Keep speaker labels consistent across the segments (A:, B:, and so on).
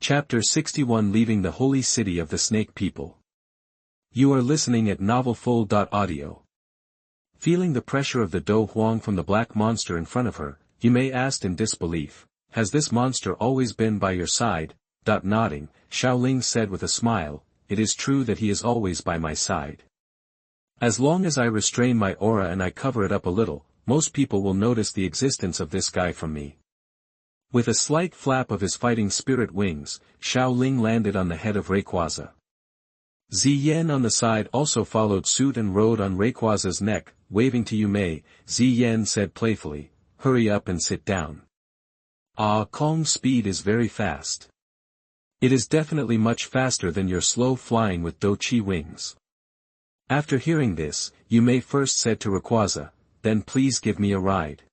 A: Chapter 61 Leaving the Holy City of the Snake People. You are listening at novelfull.audio. Feeling the pressure of the Do Huang from the black monster in front of her, you may ask in disbelief, has this monster always been by your side? Nodding, Xiaoling said with a smile, it is true that he is always by my side. As long as I restrain my aura and I cover it up a little, most people will notice the existence of this guy from me. With a slight flap of his fighting spirit wings, Xiaoling landed on the head of Rayquaza. Ziyan on the side also followed suit and rode on Rayquaza's neck, waving to Yume. Ziyan said playfully, hurry up and sit down. Kong's speed is very fast. It is definitely much faster than your slow flying with Do-Chi wings. After hearing this, Yume first said to Rayquaza, then please give me a ride.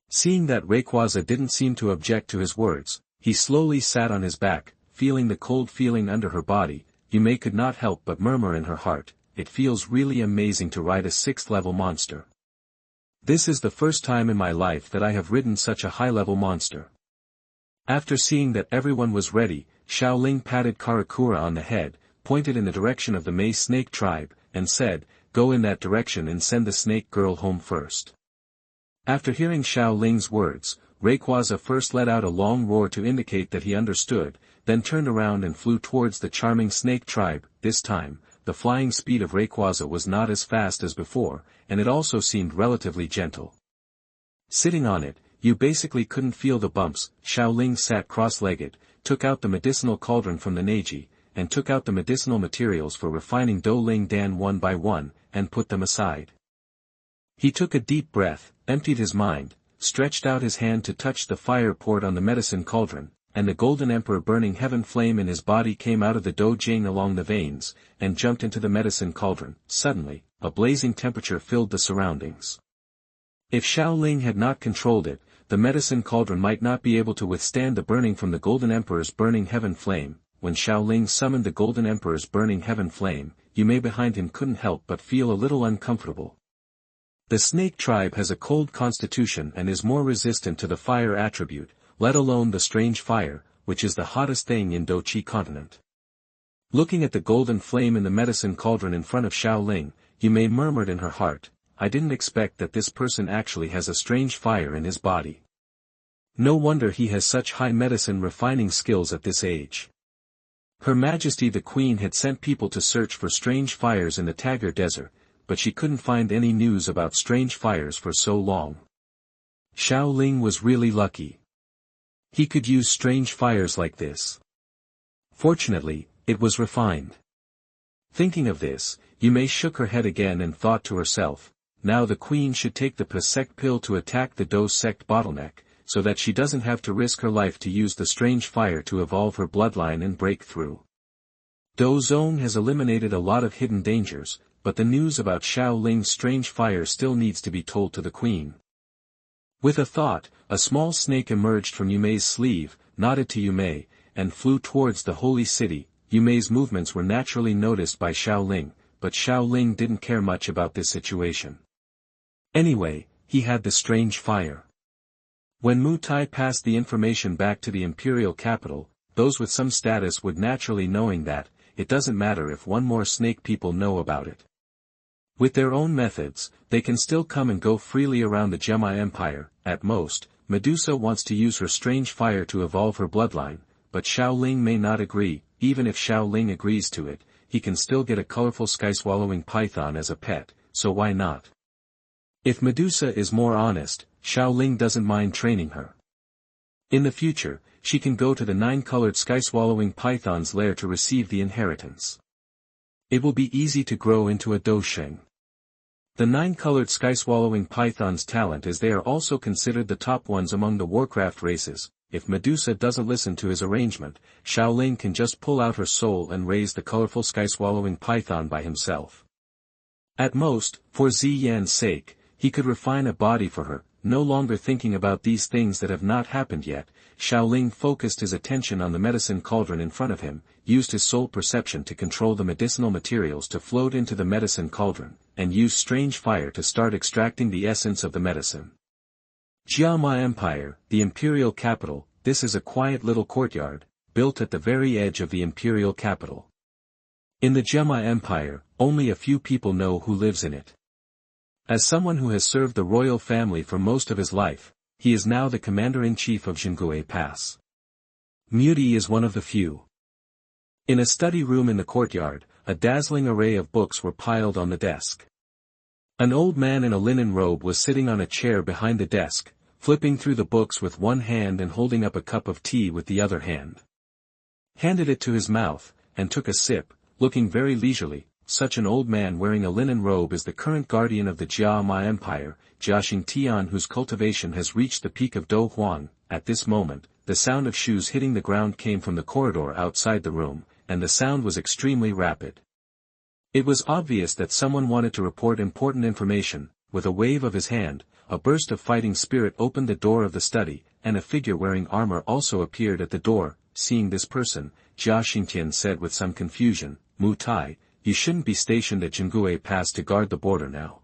A: Seeing that Rayquaza didn't seem to object to his words, he slowly sat on his back, feeling the cold feeling under her body. Yume could not help but murmur in her heart, it feels really amazing to ride a 6th-level monster. This is the first time in my life that I have ridden such a high-level monster. After seeing that everyone was ready, Xiaoling patted Karakura on the head, pointed in the direction of the Mei Snake tribe, and said, go in that direction and send the snake girl home first. After hearing Xiaoling's words, Rayquaza first let out a long roar to indicate that he understood, then turned around and flew towards the charming snake tribe. This time, the flying speed of Rayquaza was not as fast as before, and it also seemed relatively gentle. Sitting on it, you basically couldn't feel the bumps. Xiaoling sat cross-legged, took out the medicinal cauldron from the Neji, and took out the medicinal materials for refining Douling Dan one by one, and put them aside. He took a deep breath, emptied his mind, stretched out his hand to touch the fire poured on the medicine cauldron, and the golden emperor burning heaven flame in his body came out of the Dojing along the veins, and jumped into the medicine cauldron. Suddenly, a blazing temperature filled the surroundings. If Xiaoling had not controlled it, the medicine cauldron might not be able to withstand the burning from the golden emperor's burning heaven flame. When Xiaoling summoned the golden emperor's burning heaven flame, Yume behind him couldn't help but feel a little uncomfortable. The snake tribe has a cold constitution and is more resistant to the fire attribute, let alone the strange fire, which is the hottest thing in Do-Chi continent. Looking at the golden flame in the medicine cauldron in front of Xiaoling, Yume murmured in her heart, I didn't expect that this person actually has a strange fire in his body. No wonder he has such high medicine refining skills at this age. Her Majesty the Queen had sent people to search for strange fires in the Tagar Desert, but she couldn't find any news about strange fires for so long. Xiaoling was really lucky. He could use strange fires like this. Fortunately, it was refined. Thinking of this, Yume shook her head again and thought to herself, now the Queen should take the Pasek pill to attack the Do sect bottleneck, so that she doesn't have to risk her life to use the strange fire to evolve her bloodline and break through. Do Zone has eliminated a lot of hidden dangers, but the news about Xiaoling's strange fire still needs to be told to the Queen. With a thought, a small snake emerged from Yume's sleeve, nodded to Yume, and flew towards the holy city. Yume's movements were naturally noticed by Xiaoling, but Xiaoling didn't care much about this situation. Anyway, he had the strange fire. When Mu Tai passed the information back to the imperial capital, those with some status would naturally knowing that, it doesn't matter if one more snake people know about it. With their own methods, they can still come and go freely around the Gemini Empire. At most, Medusa wants to use her strange fire to evolve her bloodline, but Xiaoling may not agree. Even if Xiaoling agrees to it, he can still get a colorful sky-swallowing python as a pet, so why not? If Medusa is more honest, Xiaoling doesn't mind training her. In the future, she can go to the 9-colored sky-swallowing python's lair to receive the inheritance. It will be easy to grow into a Dosheng. The 9-colored sky-swallowing python's talent is they are also considered the top ones among the Warcraft races. If Medusa doesn't listen to his arrangement, Xiaoling can just pull out her soul and raise the colorful sky-swallowing python by himself. At most, for Ziyan's sake, he could refine a body for her. No longer thinking about these things that have not happened yet, Xiaoling focused his attention on the medicine cauldron in front of him, used his soul perception to control the medicinal materials to float into the medicine cauldron, and used strange fire to start extracting the essence of the medicine. Jiama Empire, the imperial capital. This is a quiet little courtyard. built at the very edge of the imperial capital. In the Gemma Empire, only a few people know who lives in it. As someone who has served the royal family for most of his life, he is now the commander-in-chief of Xingtian Pass. Muti is one of the few. In a study room in the courtyard, a dazzling array of books were piled on the desk. An old man in a linen robe was sitting on a chair behind the desk, flipping through the books with one hand and holding up a cup of tea with the other hand. Handed it to his mouth, and took a sip, looking very leisurely. Such an old man wearing a linen robe is the current guardian of the Jiama Empire, Xingtian, whose cultivation has reached the peak of Douling. At this moment, the sound of shoes hitting the ground came from the corridor outside the room, and the sound was extremely rapid. It was obvious that someone wanted to report important information. With a wave of his hand, a burst of fighting spirit opened the door of the study, and a figure wearing armor also appeared at the door. Seeing this person, Xingtian said with some confusion, "Mutai, you shouldn't be stationed at Xingtian Pass to guard the border now.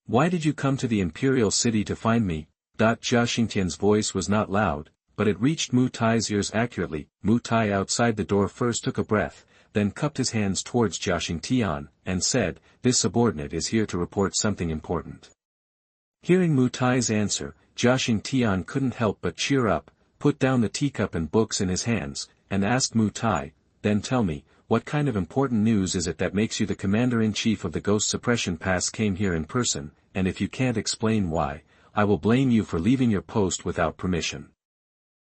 A: Why did you come to the imperial city to find me?" Xingtian's voice was not loud, but it reached Mutai's ears accurately. Mutai outside the door first took a breath, then cupped his hands towards Xingtian, and said, "This subordinate is here to report something important." Hearing Mutai's answer, Xingtian couldn't help but cheer up, put down the teacup and books in his hands, and asked Mutai, "Then tell me, what kind of important news is it that makes you the commander-in-chief of the Ghost Suppression Pass came here in person, and if you can't explain why, I will blame you for leaving your post without permission."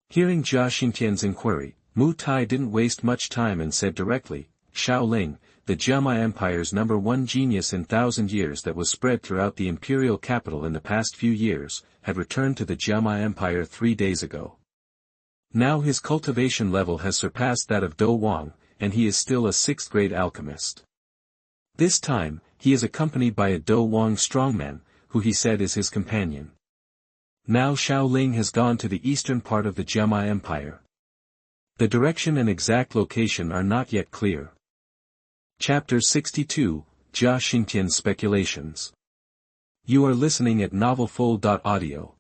A: Hearing Xingtian's inquiry, Mutai didn't waste much time and said directly, "Xiao, the Gemma Empire's #1 genius in 1,000 years that was spread throughout the imperial capital in the past few years, had returned to the Gemma Empire 3 days ago. Now his cultivation level has surpassed that of Douling, and he is still a 6th-grade alchemist. This time, he is accompanied by a Douling strongman, who he said is his companion. Now Xiao has gone to the eastern part of the Gemma Empire. The direction and exact location are not yet clear. Chapter 62, Xingtian's Speculations. You are listening at novelfull.audio.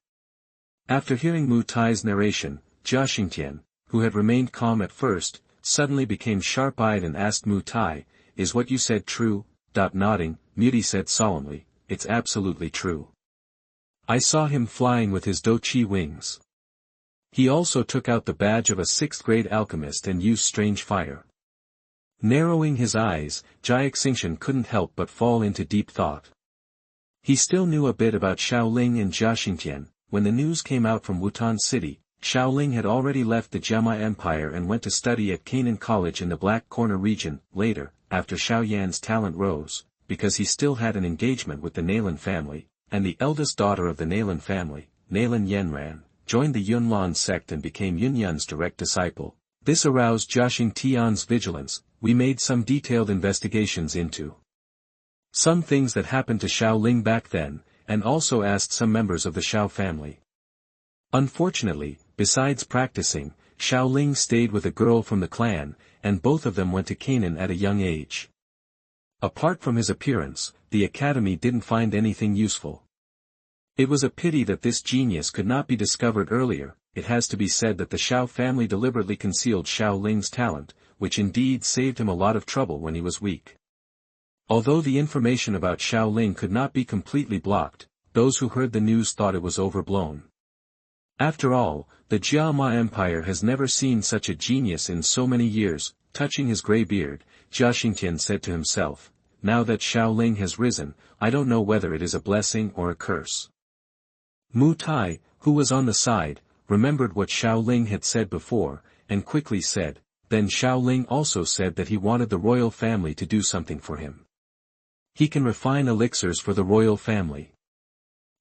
A: After hearing Mutai's narration, Xingtian, who had remained calm at first, suddenly became sharp-eyed and asked Mutai, "Is what you said true?" Nodding, Muti said solemnly, "It's absolutely true. I saw him flying with his Douqi wings. He also took out the badge of a 6th-grade alchemist and used strange fire." Narrowing his eyes, Xingtian couldn't help but fall into deep thought. He still knew a bit about Xiao and Xingtian. When the news came out from Wutan City, Xiao had already left the Gemma Empire and went to study at Qinglin College in the Black Corner region. Later, after Xiao Yan's talent rose, because he still had an engagement with the Nalan family, and the eldest daughter of the Nalan family, Nalan Yanran, joined the Yunlan sect and became Yunyan's direct disciple. This aroused Xingtian's vigilance. We made some detailed investigations into some things that happened to Xiao back then, and also asked some members of the Xiao family. Unfortunately, besides practicing, Xiao stayed with a girl from the clan, and both of them went to Canaan at a young age. Apart from his appearance, the academy didn't find anything useful. It was a pity that this genius could not be discovered earlier. It has to be said that the Xiao family deliberately concealed Xiao talent, which indeed saved him a lot of trouble when he was weak. Although the information about Xiao could not be completely blocked, those who heard the news thought it was overblown. After all, the Jiama Empire has never seen such a genius in so many years. Touching his grey beard, Xingtian said to himself, "Now that Xiao has risen, I don't know whether it is a blessing or a curse." Mutai, who was on the side, remembered what Xiao had said before, and quickly said, "Then Xiao also said that he wanted the royal family to do something for him. He can refine elixirs for the royal family.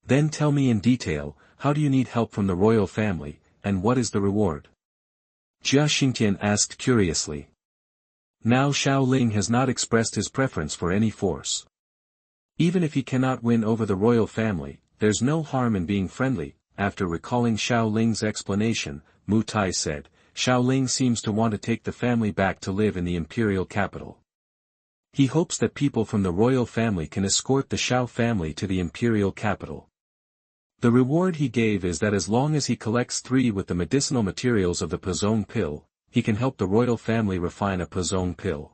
A: Then tell me in detail, how do you need help from the royal family, and what is the reward?" Xingtian asked curiously. Now Xiao has not expressed his preference for any force. Even if he cannot win over the royal family, there's no harm in being friendly. After recalling Xiao explanation, Mutai said, "Xiao seems to want to take the family back to live in the imperial capital. He hopes that people from the royal family can escort the Xiao family to the imperial capital. The reward he gave is that as long as he collects 3 with the medicinal materials of the Pozong pill, he can help the royal family refine a Pazong pill.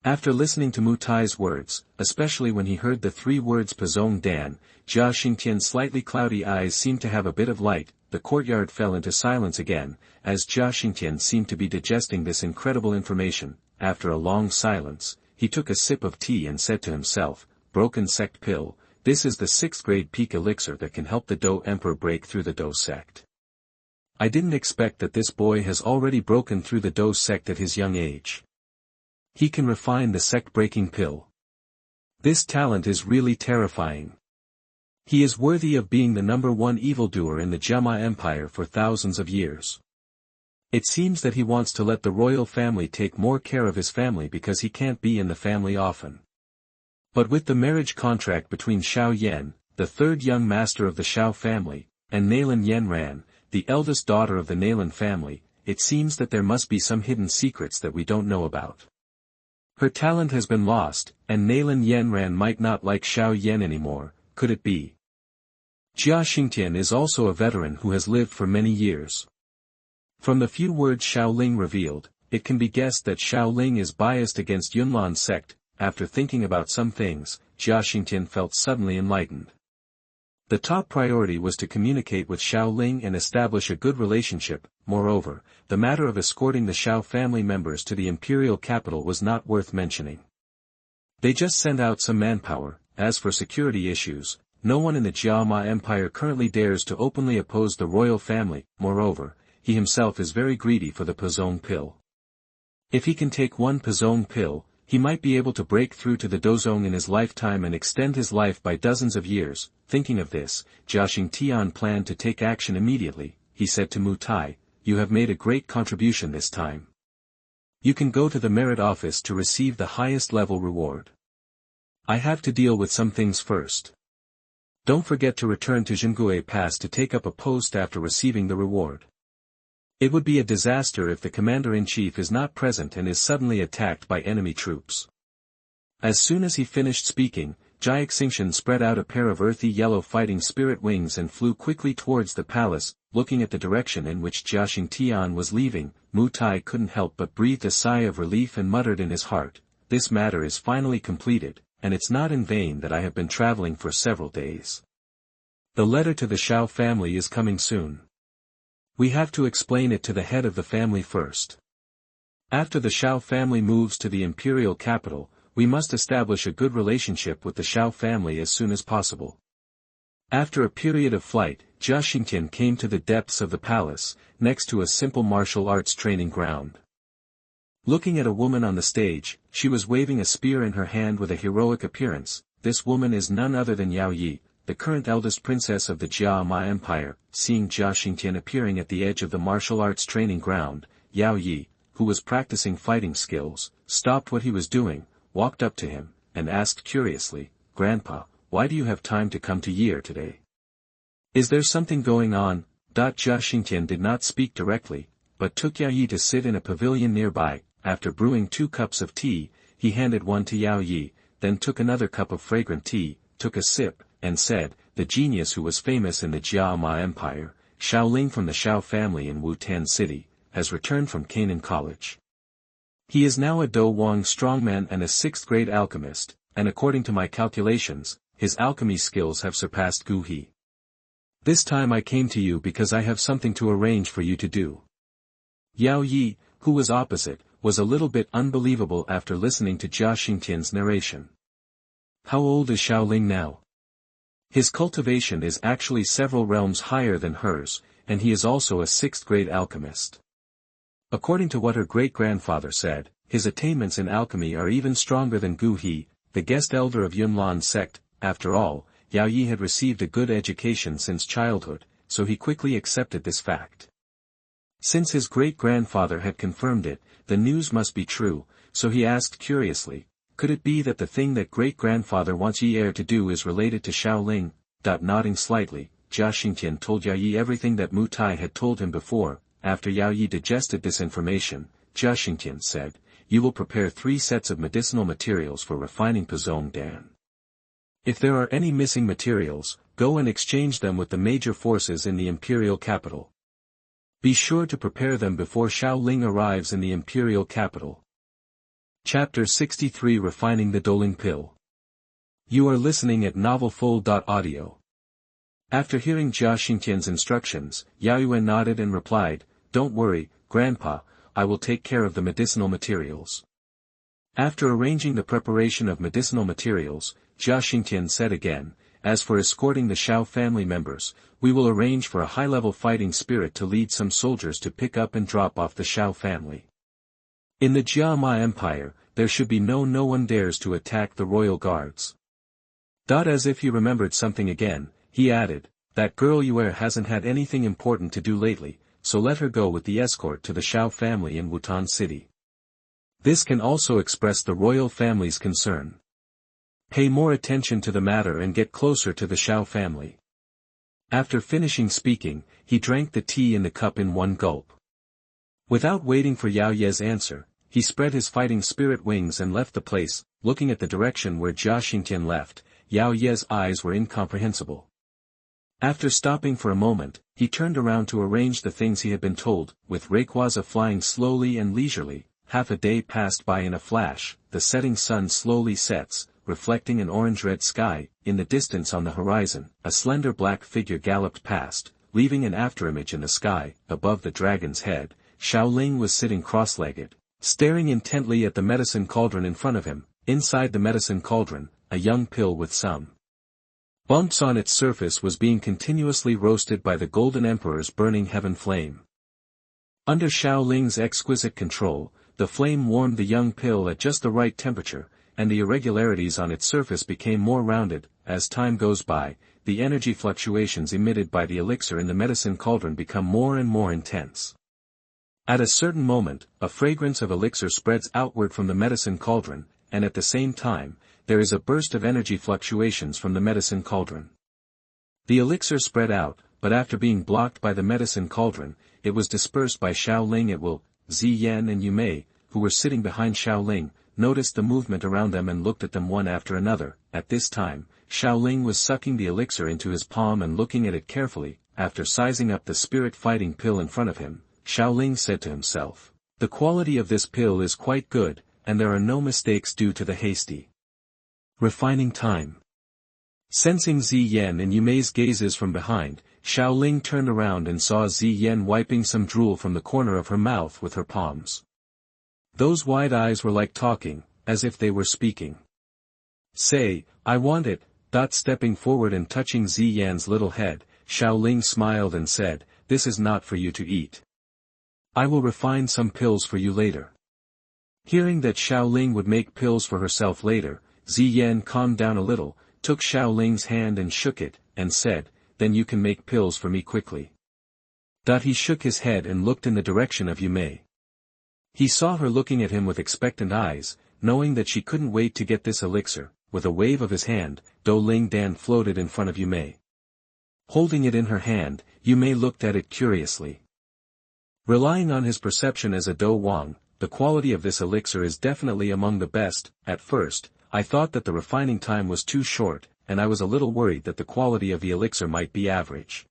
A: After listening to Mutai's words, especially when he heard the 3 words Pazong Dan, Xingtian's slightly cloudy eyes seemed to have a bit of light. The courtyard fell into silence again, as Xingtian seemed to be digesting this incredible information. After a long silence, he took a sip of tea and said to himself, Broken Sect Pill, this is the 6th grade peak elixir that can help the Dou Emperor break through the Dou sect. I didn't expect that this boy has already broken through the Dou sect at his young age. He can refine the sect-breaking pill. This talent is really terrifying. He is worthy of being the #1 evildoer in the Jia Empire for thousands of years. It seems that he wants to let the royal family take more care of his family because he can't be in the family often. But with the marriage contract between Xiao Yan, the 3rd young master of the Xiao family, and Nalan Yanran, the eldest daughter of the Nalan family, it seems that there must be some hidden secrets that we don't know about. Her talent has been lost, and Nalan Yanran might not like Xiao Yan anymore, could it be? Xingtian is also a veteran who has lived for many years. From the few words Xiaoling revealed, it can be guessed that Xiaoling is biased against Yunlan's sect. After thinking about some things, Xingtian felt suddenly enlightened. The top priority was to communicate with Xiaoling and establish a good relationship. Moreover, the matter of escorting the Xiao family members to the imperial capital was not worth mentioning. They just sent out some manpower. As for security issues, no one in the Jia Empire currently dares to openly oppose the royal family. Moreover, he himself is very greedy for the Pazong pill. If he can take 1 Pazong pill, he might be able to break through to the Dozong in his lifetime and extend his life by dozens of years. Thinking of this, Xingtian planned to take action immediately. He said to Mutai, You have made a great contribution this time. You can go to the merit office to receive the highest level reward. I have to deal with some things first. Don't forget to return to Zhengue Pass to take up a post after receiving the reward. It would be a disaster if the commander-in-chief is not present and is suddenly attacked by enemy troops. As soon as he finished speaking, Xingtian spread out a pair of earthy yellow fighting spirit wings and flew quickly towards the palace. Looking at the direction in which Xingtian was leaving, Mutai couldn't help but breathe a sigh of relief and muttered in his heart, This matter is finally completed, and it's not in vain that I have been traveling for several days. The letter to the Xiao family is coming soon. We have to explain it to the head of the family first. After the Xiao family moves to the imperial capital, we must establish a good relationship with the Xiao family as soon as possible. After a period of flight, Xingtian came to the depths of the palace, next to a simple martial arts training ground. Looking at a woman on the stage, she was waving a spear in her hand with a heroic appearance. This woman is none other than Yao Yi, the current eldest princess of the Jia Empire. Seeing Xingtian appearing at the edge of the martial arts training ground, Yao Yi, who was practicing fighting skills, stopped what he was doing, walked up to him, and asked curiously, Grandpa, why do you have time to come to Yi today? Is there something going on? Xingtian did not speak directly, but took Yao Yi to sit in a pavilion nearby. After brewing 2 cups of tea, he handed one to Yao Yi, then took another cup of fragrant tea, took a sip, and said, The genius who was famous in the Jia Empire, Xiaoling from the Xiao family in Wutan City, has returned from Canaan College. He is now a Dou Wang strongman and a 6th grade alchemist, and according to my calculations, his alchemy skills have surpassed Gu He. This time I came to you because I have something to arrange for you to do. Yao Yi, who was opposite, was a little bit unbelievable after listening to Xingtian's narration. How old is Xiaoling now? His cultivation is actually several realms higher than hers, and he is also a 6th grade alchemist. According to what her great-grandfather said, his attainments in alchemy are even stronger than Gu He, the guest elder of Yunlan's sect. After all, Yao Yi had received a good education since childhood, so he quickly accepted this fact. Since his great-grandfather had confirmed it, the news must be true, so he asked curiously, could it be that the thing that great-grandfather wants Yi to do is related to Xiaoling? Nodding slightly, Xingtian told Yao Yi everything that Mutai had told him before. After Yao Yi digested this information, Xingtian said, You will prepare 3 sets of medicinal materials for refining Pazong Dan. If there are any missing materials, go and exchange them with the major forces in the imperial capital. Be sure to prepare them before Xiaoling arrives in the imperial capital. Chapter 63 Refining the Douling Pill. You are listening at novelfull.audio. After hearing Jia Xingtian's instructions, Yaoyuan nodded and replied, "Don't worry, Grandpa, I will take care of the medicinal materials." After arranging the preparation of medicinal materials, Jia Xingtian said again, "As for escorting the Xiao family members, we will arrange for a high-level fighting spirit to lead some soldiers to pick up and drop off the Xiao family. In the Jiama Empire, there should be no one dares to attack the royal guards." As if he remembered something again, he added, "That girl Yue hasn't had anything important to do lately, so let her go with the escort to the Xiao family in Wutan City. This can also express the royal family's concern. Pay more attention to the matter and get closer to the Xiao family." After finishing speaking, he drank the tea in the cup in one gulp. Without waiting for Yao Ye's answer, he spread his fighting spirit wings and left the place. Looking at the direction where Jia Xingtian left, Yao Ye's eyes were incomprehensible. After stopping for a moment, he turned around to arrange the things he had been told. With Rayquaza flying slowly and leisurely, half a day passed by in a flash. The setting sun slowly sets, reflecting an orange-red sky. In the distance on the horizon, a slender black figure galloped past, leaving an afterimage in the sky. Above the dragon's head, Xiaoling was sitting cross-legged, staring intently at the medicine cauldron in front of him. Inside the medicine cauldron, a young pill with some bumps on its surface was being continuously roasted by the Golden Emperor's burning heaven flame. Under Xiaoling's exquisite control, the flame warmed the young pill at just the right temperature, and the irregularities on its surface became more rounded. As time goes by, the energy fluctuations emitted by the elixir in the medicine cauldron become more and more intense. At a certain moment, a fragrance of elixir spreads outward from the medicine cauldron, and at the same time, there is a burst of energy fluctuations from the medicine cauldron. The elixir spread out, but after being blocked by the medicine cauldron, it was dispersed by Xiaoling at will. Ziyan and Yumei, who were sitting behind Xiaoling, noticed the movement around them and looked at them one after another. At this time, Xiaoling was sucking the elixir into his palm and looking at it carefully. After sizing up the spirit fighting pill in front of him, Xiaoling said to himself, "The quality of this pill is quite good, and there are no mistakes due to the hasty refining time." Sensing Ziyan and Yumei's gazes from behind, Xiaoling turned around and saw Ziyan wiping some drool from the corner of her mouth with her palms. Those wide eyes were like talking, as if they were speaking. "Say, I want it." Stepping forward and touching Ziyan's little head, Xiaoling smiled and said, "This is not for you to eat. I will refine some pills for you later." Hearing that Xiaoling would make pills for herself later, Ziyan calmed down a little, took Xiaoling's hand and shook it, and said, "Then you can make pills for me quickly." He shook his head and looked in the direction of Yumei. He saw her looking at him with expectant eyes, knowing that she couldn't wait to get this elixir. With a wave of his hand, Douling Dan floated in front of Yumei. Holding it in her hand, Yumei looked at it curiously. Relying on his perception as a Do Wang, the quality of this elixir is definitely among the best. At first, I thought that the refining time was too short, and I was a little worried that the quality of the elixir might be average.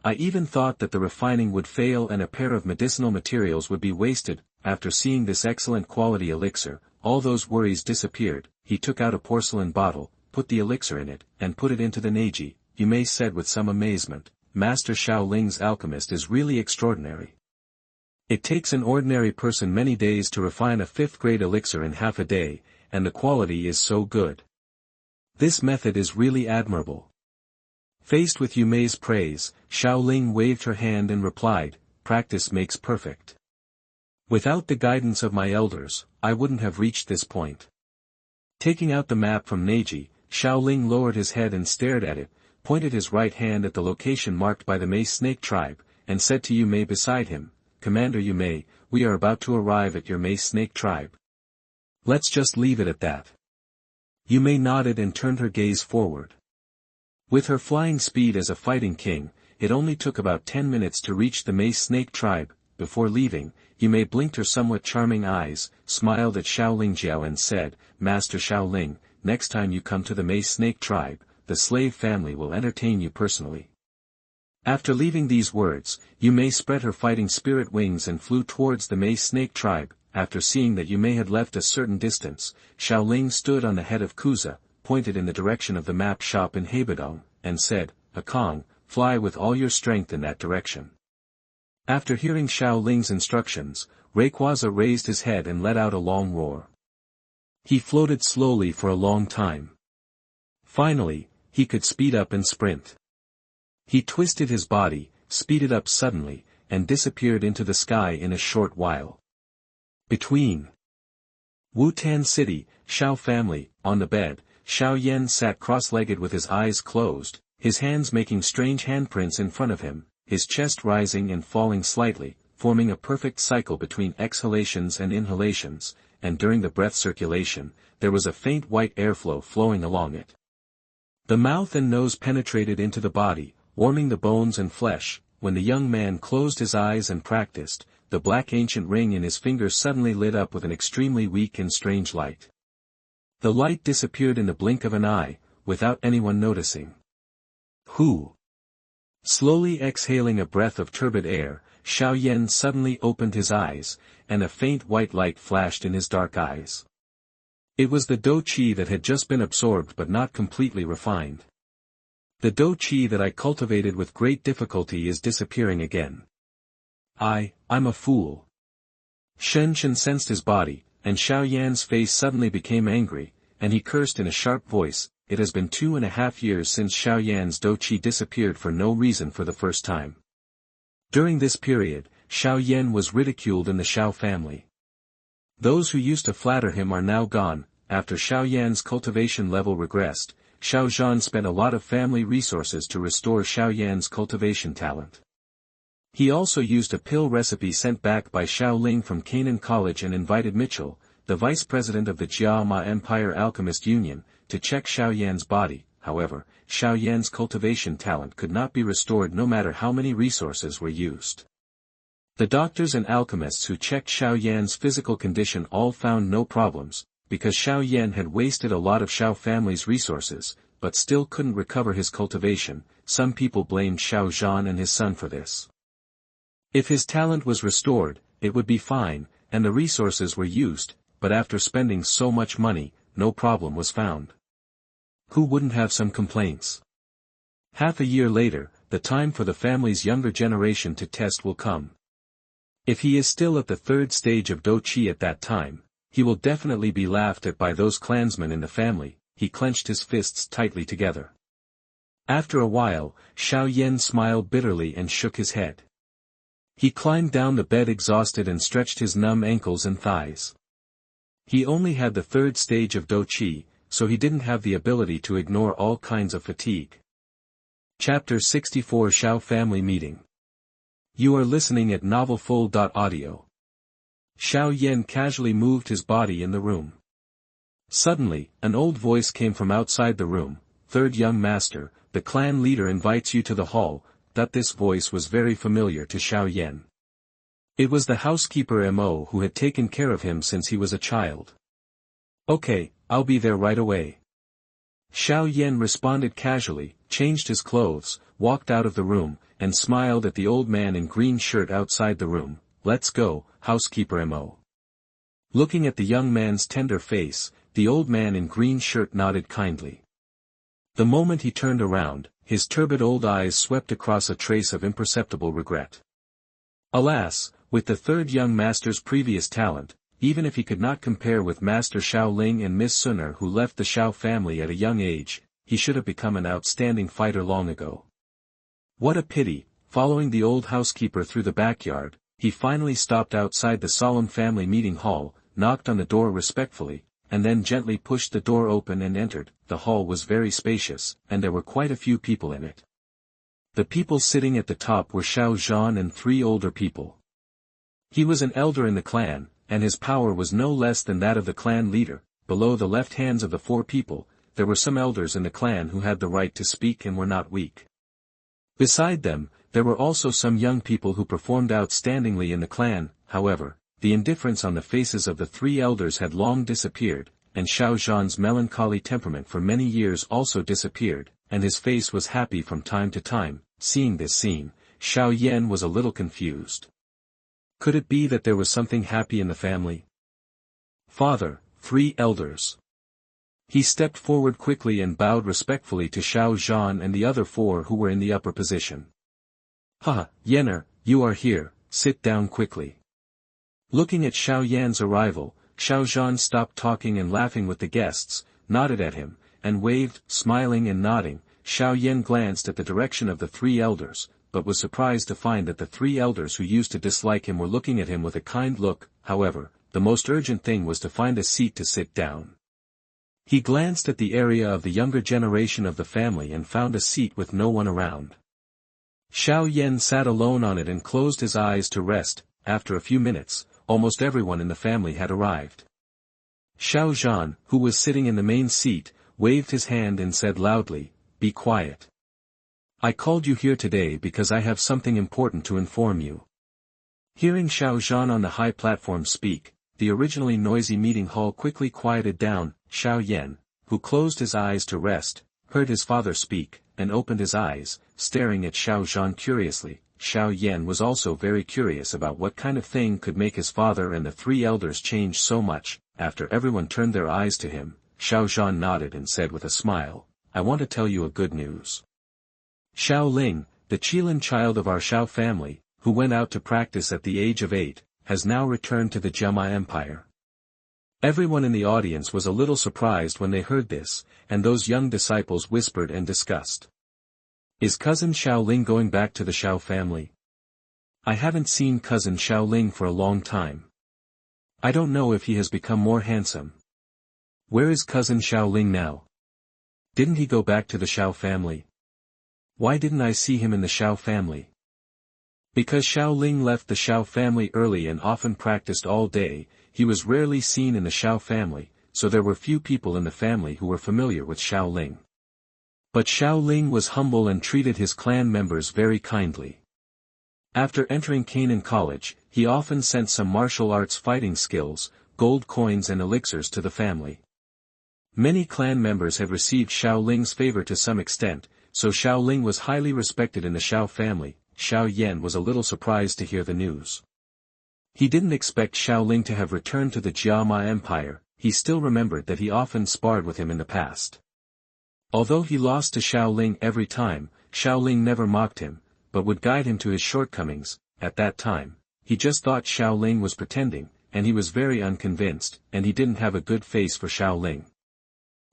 A: I even thought that the refining would fail and a pair of medicinal materials would be wasted. After seeing this excellent quality elixir, all those worries disappeared. He took out a porcelain bottle, put the elixir in it, and put it into the Neji. Yumei said with some amazement, "Master Xiaoling's alchemist is really extraordinary. It takes an ordinary person many days to refine a 5th-grade elixir in half a day, and the quality is so good. This method is really admirable." Faced with Yumei's praise, Xiaoling waved her hand and replied, "Practice makes perfect. Without the guidance of my elders, I wouldn't have reached this point." Taking out the map from Neji, Xiaoling lowered his head and stared at it, pointed his right hand at the location marked by the Mei Snake tribe, and said to Yumei beside him, "Commander Yumei, we are about to arrive at your Mei Snake tribe. Let's just leave it at that." Yumei nodded and turned her gaze forward. With her flying speed as a fighting king, it only took about 10 minutes to reach the Mei Snake tribe. Before leaving, Yumei blinked her somewhat charming eyes, smiled at Xiaoling Jiao and said, "Master Xiaoling, next time you come to the Mei Snake tribe, the slave family will entertain you personally." After leaving these words, Yu Mei spread her fighting spirit wings and flew towards the Mei snake tribe. After seeing that Yu Mei had left a certain distance, Xiaoling stood on the head of Kuza, pointed in the direction of the map shop in Heibadong, and said, "Akong, fly with all your strength in that direction." After hearing Xiaoling's instructions, Rayquaza raised his head and let out a long roar. He floated slowly for a long time. Finally, he could speed up and sprint. He twisted his body, speeded up suddenly, and disappeared into the sky in a short while. Between Wutan City, Xiao family, on the bed, Xiao Yan sat cross-legged with his eyes closed, his hands making strange handprints in front of him, his chest rising and falling slightly, forming a perfect cycle between exhalations and inhalations, and during the breath circulation, there was a faint white airflow flowing along it. The mouth and nose penetrated into the body, warming the bones and flesh. When the young man closed his eyes and practiced, the black ancient ring in his finger suddenly lit up with an extremely weak and strange light. The light disappeared in the blink of an eye, without anyone noticing. Who? Slowly exhaling a breath of turbid air, Xiao Yan suddenly opened his eyes, and a faint white light flashed in his dark eyes. It was the Do Qi that had just been absorbed but not completely refined. The Do Qi that I cultivated with great difficulty is disappearing again. I'm a fool. Chen sensed his body, and Xiao Yan's face suddenly became angry, and he cursed in a sharp voice. It has been 2.5 years since Xiao Yan's Do Qi disappeared for no reason for the first time. During this period, Xiao Yan was ridiculed in the Xiao family. Those who used to flatter him are now gone. After Xiao Yan's cultivation level regressed, Xiao Zhan spent a lot of family resources to restore Xiao Yan's cultivation talent. He also used a pill recipe sent back by Xiao Ling from Canaan College and invited Mitchell, the vice president of the Jiama Empire Alchemist Union, to check Xiao Yan's body. However, Xiao Yan's cultivation talent could not be restored no matter how many resources were used. The doctors and alchemists who checked Xiao Yan's physical condition all found no problems, because Xiao Yan had wasted a lot of Xiao family's resources, but still couldn't recover his cultivation. Some people blamed Xiao Zhan and his son for this. If his talent was restored, it would be fine, and the resources were used, but after spending so much money, no problem was found. Who wouldn't have some complaints? Half a year later, the time for the family's younger generation to test will come. If he is still at the third stage of Do Qi at that time, he will definitely be laughed at by those clansmen in the family. He clenched his fists tightly together. After a while, Xiao Yan smiled bitterly and shook his head. He climbed down the bed exhausted and stretched his numb ankles and thighs. He only had the third stage of Do Qi, so he didn't have the ability to ignore all kinds of fatigue. Chapter 64 Xiao Family Meeting. You are listening at novelfull.audio. Xiao Yan casually moved his body in the room. Suddenly, an old voice came from outside the room. "Third young master, the clan leader invites you to the hall." That this voice was very familiar to Xiao Yan. It was the housekeeper Mo who had taken care of him since he was a child. "Okay, I'll be there right away." Xiao Yan responded casually, changed his clothes, walked out of the room, and smiled at the old man in green shirt outside the room. "Let's go, housekeeper Mo." Looking at the young man's tender face, the old man in green shirt nodded kindly. The moment he turned around, his turbid old eyes swept across a trace of imperceptible regret. Alas, with the third young master's previous talent, even if he could not compare with Master Xiao Ling and Miss Suner who left the Xiao family at a young age, he should have become an outstanding fighter long ago. What a pity. Following the old housekeeper through the backyard, he finally stopped outside the solemn family meeting hall, knocked on the door respectfully, and then gently pushed the door open and entered. The hall was very spacious, and there were quite a few people in it. The people sitting at the top were Xiao Zhan and 3 older people. He was an elder in the clan, and his power was no less than that of the clan leader. Below the left hands of the 4 people, there were some elders in the clan who had the right to speak and were not weak. Beside them, there were also some young people who performed outstandingly in the clan. However, the indifference on the faces of the 3 elders had long disappeared, and Xiao Zhan's melancholy temperament for many years also disappeared, and his face was happy from time to time. seeing this scene, Xiao Yan was a little confused. Could it be that there was something happy in the family? Father, 3 elders. He stepped forward quickly and bowed respectfully to Xiao Zhan and the other 4 who were in the upper position. Ha, Yener, you are here, sit down quickly. Looking at Xiao Yan's arrival, Xiao Zhan stopped talking and laughing with the guests, nodded at him, and waved, smiling and nodding. Xiao Yan glanced at the direction of the 3 elders, but was surprised to find that the 3 elders who used to dislike him were looking at him with a kind look. However, the most urgent thing was to find a seat to sit down. He glanced at the area of the younger generation of the family and found a seat with no one around. Xiao Yan sat alone on it and closed his eyes to rest. After a few minutes, almost everyone in the family had arrived. Xiao Zhan, who was sitting in the main seat, waved his hand and said loudly, "Be quiet. I called you here today because I have something important to inform you." Hearing Xiao Zhan on the high platform speak, the originally noisy meeting hall quickly quieted down. Xiao Yan, who closed his eyes to rest, heard his father speak, and opened his eyes, staring at Xiao Zhan curiously. Xiao Yan was also very curious about what kind of thing could make his father and the 3 elders change so much. After everyone turned their eyes to him, Xiao Zhan nodded and said with a smile, "I want to tell you a good news. Xiao Ling, the Qinglin child of our Xiao family, who went out to practice at the age of 8, has now returned to the Jiama Empire." Everyone in the audience was a little surprised when they heard this, and those young disciples whispered and discussed. Is cousin Xiao Ling going back to the Xiao family? I haven't seen cousin Xiao Ling for a long time. I don't know if he has become more handsome. Where is cousin Xiao Ling now? Didn't he go back to the Xiao family? Why didn't I see him in the Xiao family? Because Xiao Ling left the Xiao family early and often practiced all day, he was rarely seen in the Xiao family, so there were few people in the family who were familiar with Xiao Ling. But Xiao Ling was humble and treated his clan members very kindly. After entering Qinglin College, he often sent some martial arts fighting skills, gold coins and elixirs to the family. Many clan members had received Xiao Ling's favor to some extent, so Xiao Ling was highly respected in the Xiao family. Xiao Yan was a little surprised to hear the news. He didn't expect Xiao Ling to have returned to the Jiama Empire. He still remembered that he often sparred with him in the past. Although he lost to Xiao Ling every time, Xiao Ling never mocked him, but would guide him to his shortcomings. At that time, he just thought Xiao Ling was pretending, and he was very unconvinced, and he didn't have a good face for Xiao Ling.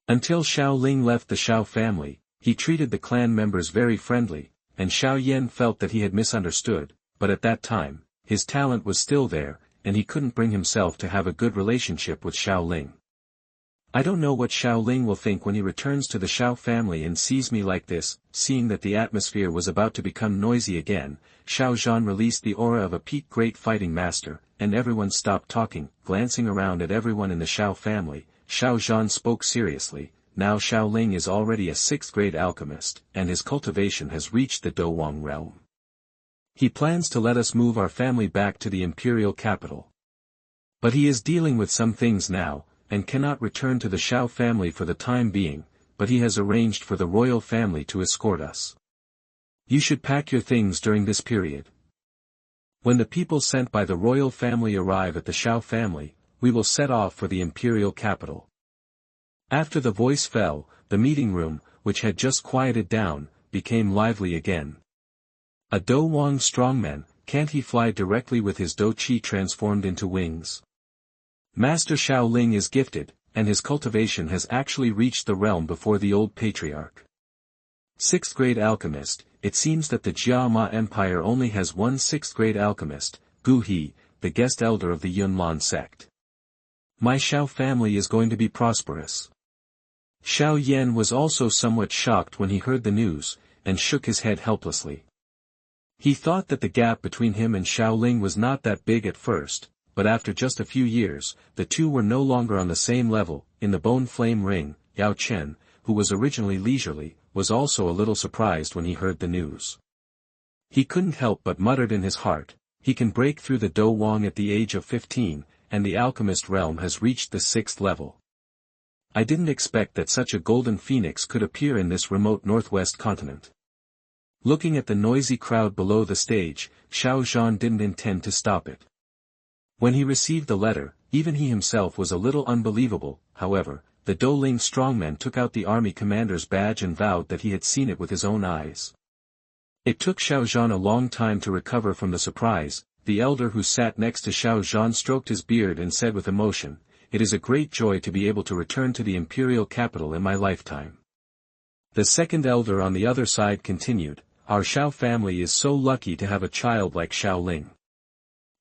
A: Until Xiao Ling left the Xiao family, he treated the clan members very friendly, and Xiao Yan felt that he had misunderstood, but at that time, his talent was still there, and he couldn't bring himself to have a good relationship with Xiao Ling. I don't know what Xiao Ling will think when he returns to the Xiao family and sees me like this. Seeing that the atmosphere was about to become noisy again, Xiao Zhan released the aura of a peak great fighting master, and everyone stopped talking. Glancing around at everyone in the Xiao family, Xiao Zhan spoke seriously. Now Xiao Ling is already a 6th grade alchemist, and his cultivation has reached the Douling realm. He plans to let us move our family back to the imperial capital. But he is dealing with some things now, and cannot return to the Xiao family for the time being, but he has arranged for the royal family to escort us. You should pack your things during this period. When the people sent by the royal family arrive at the Xiao family, we will set off for the imperial capital. After the voice fell, the meeting room, which had just quieted down, became lively again. A Douling strongman, can't he fly directly with his Dou Qi transformed into wings? Master Xiao Ling is gifted, and his cultivation has actually reached the realm before the old patriarch. 6th grade alchemist, it seems that the Jiama Empire only has one 6th grade alchemist, Gu He, the guest elder of the Yunlan sect. My Xiao family is going to be prosperous. Xiao Yan was also somewhat shocked when he heard the news, and shook his head helplessly. He thought that the gap between him and Xiao Ling was not that big at first, but after just a few years, the two were no longer on the same level. In the bone flame ring, Yao Chen, who was originally leisurely, was also a little surprised when he heard the news. He couldn't help but muttered in his heart, he can break through the Douling at the age of 15, and the alchemist realm has reached the 6th level. I didn't expect that such a golden phoenix could appear in this remote northwest continent. Looking at the noisy crowd below the stage, Xiao Zhan didn't intend to stop it. When he received the letter, even he himself was a little unbelievable. However, the Douling strongman took out the army commander's badge and vowed that he had seen it with his own eyes. It took Xiao Zhan a long time to recover from the surprise. The elder who sat next to Xiao Zhan stroked his beard and said with emotion, "It is a great joy to be able to return to the imperial capital in my lifetime." The second elder on the other side continued, "Our Xiao family is so lucky to have a child like Xiaoling."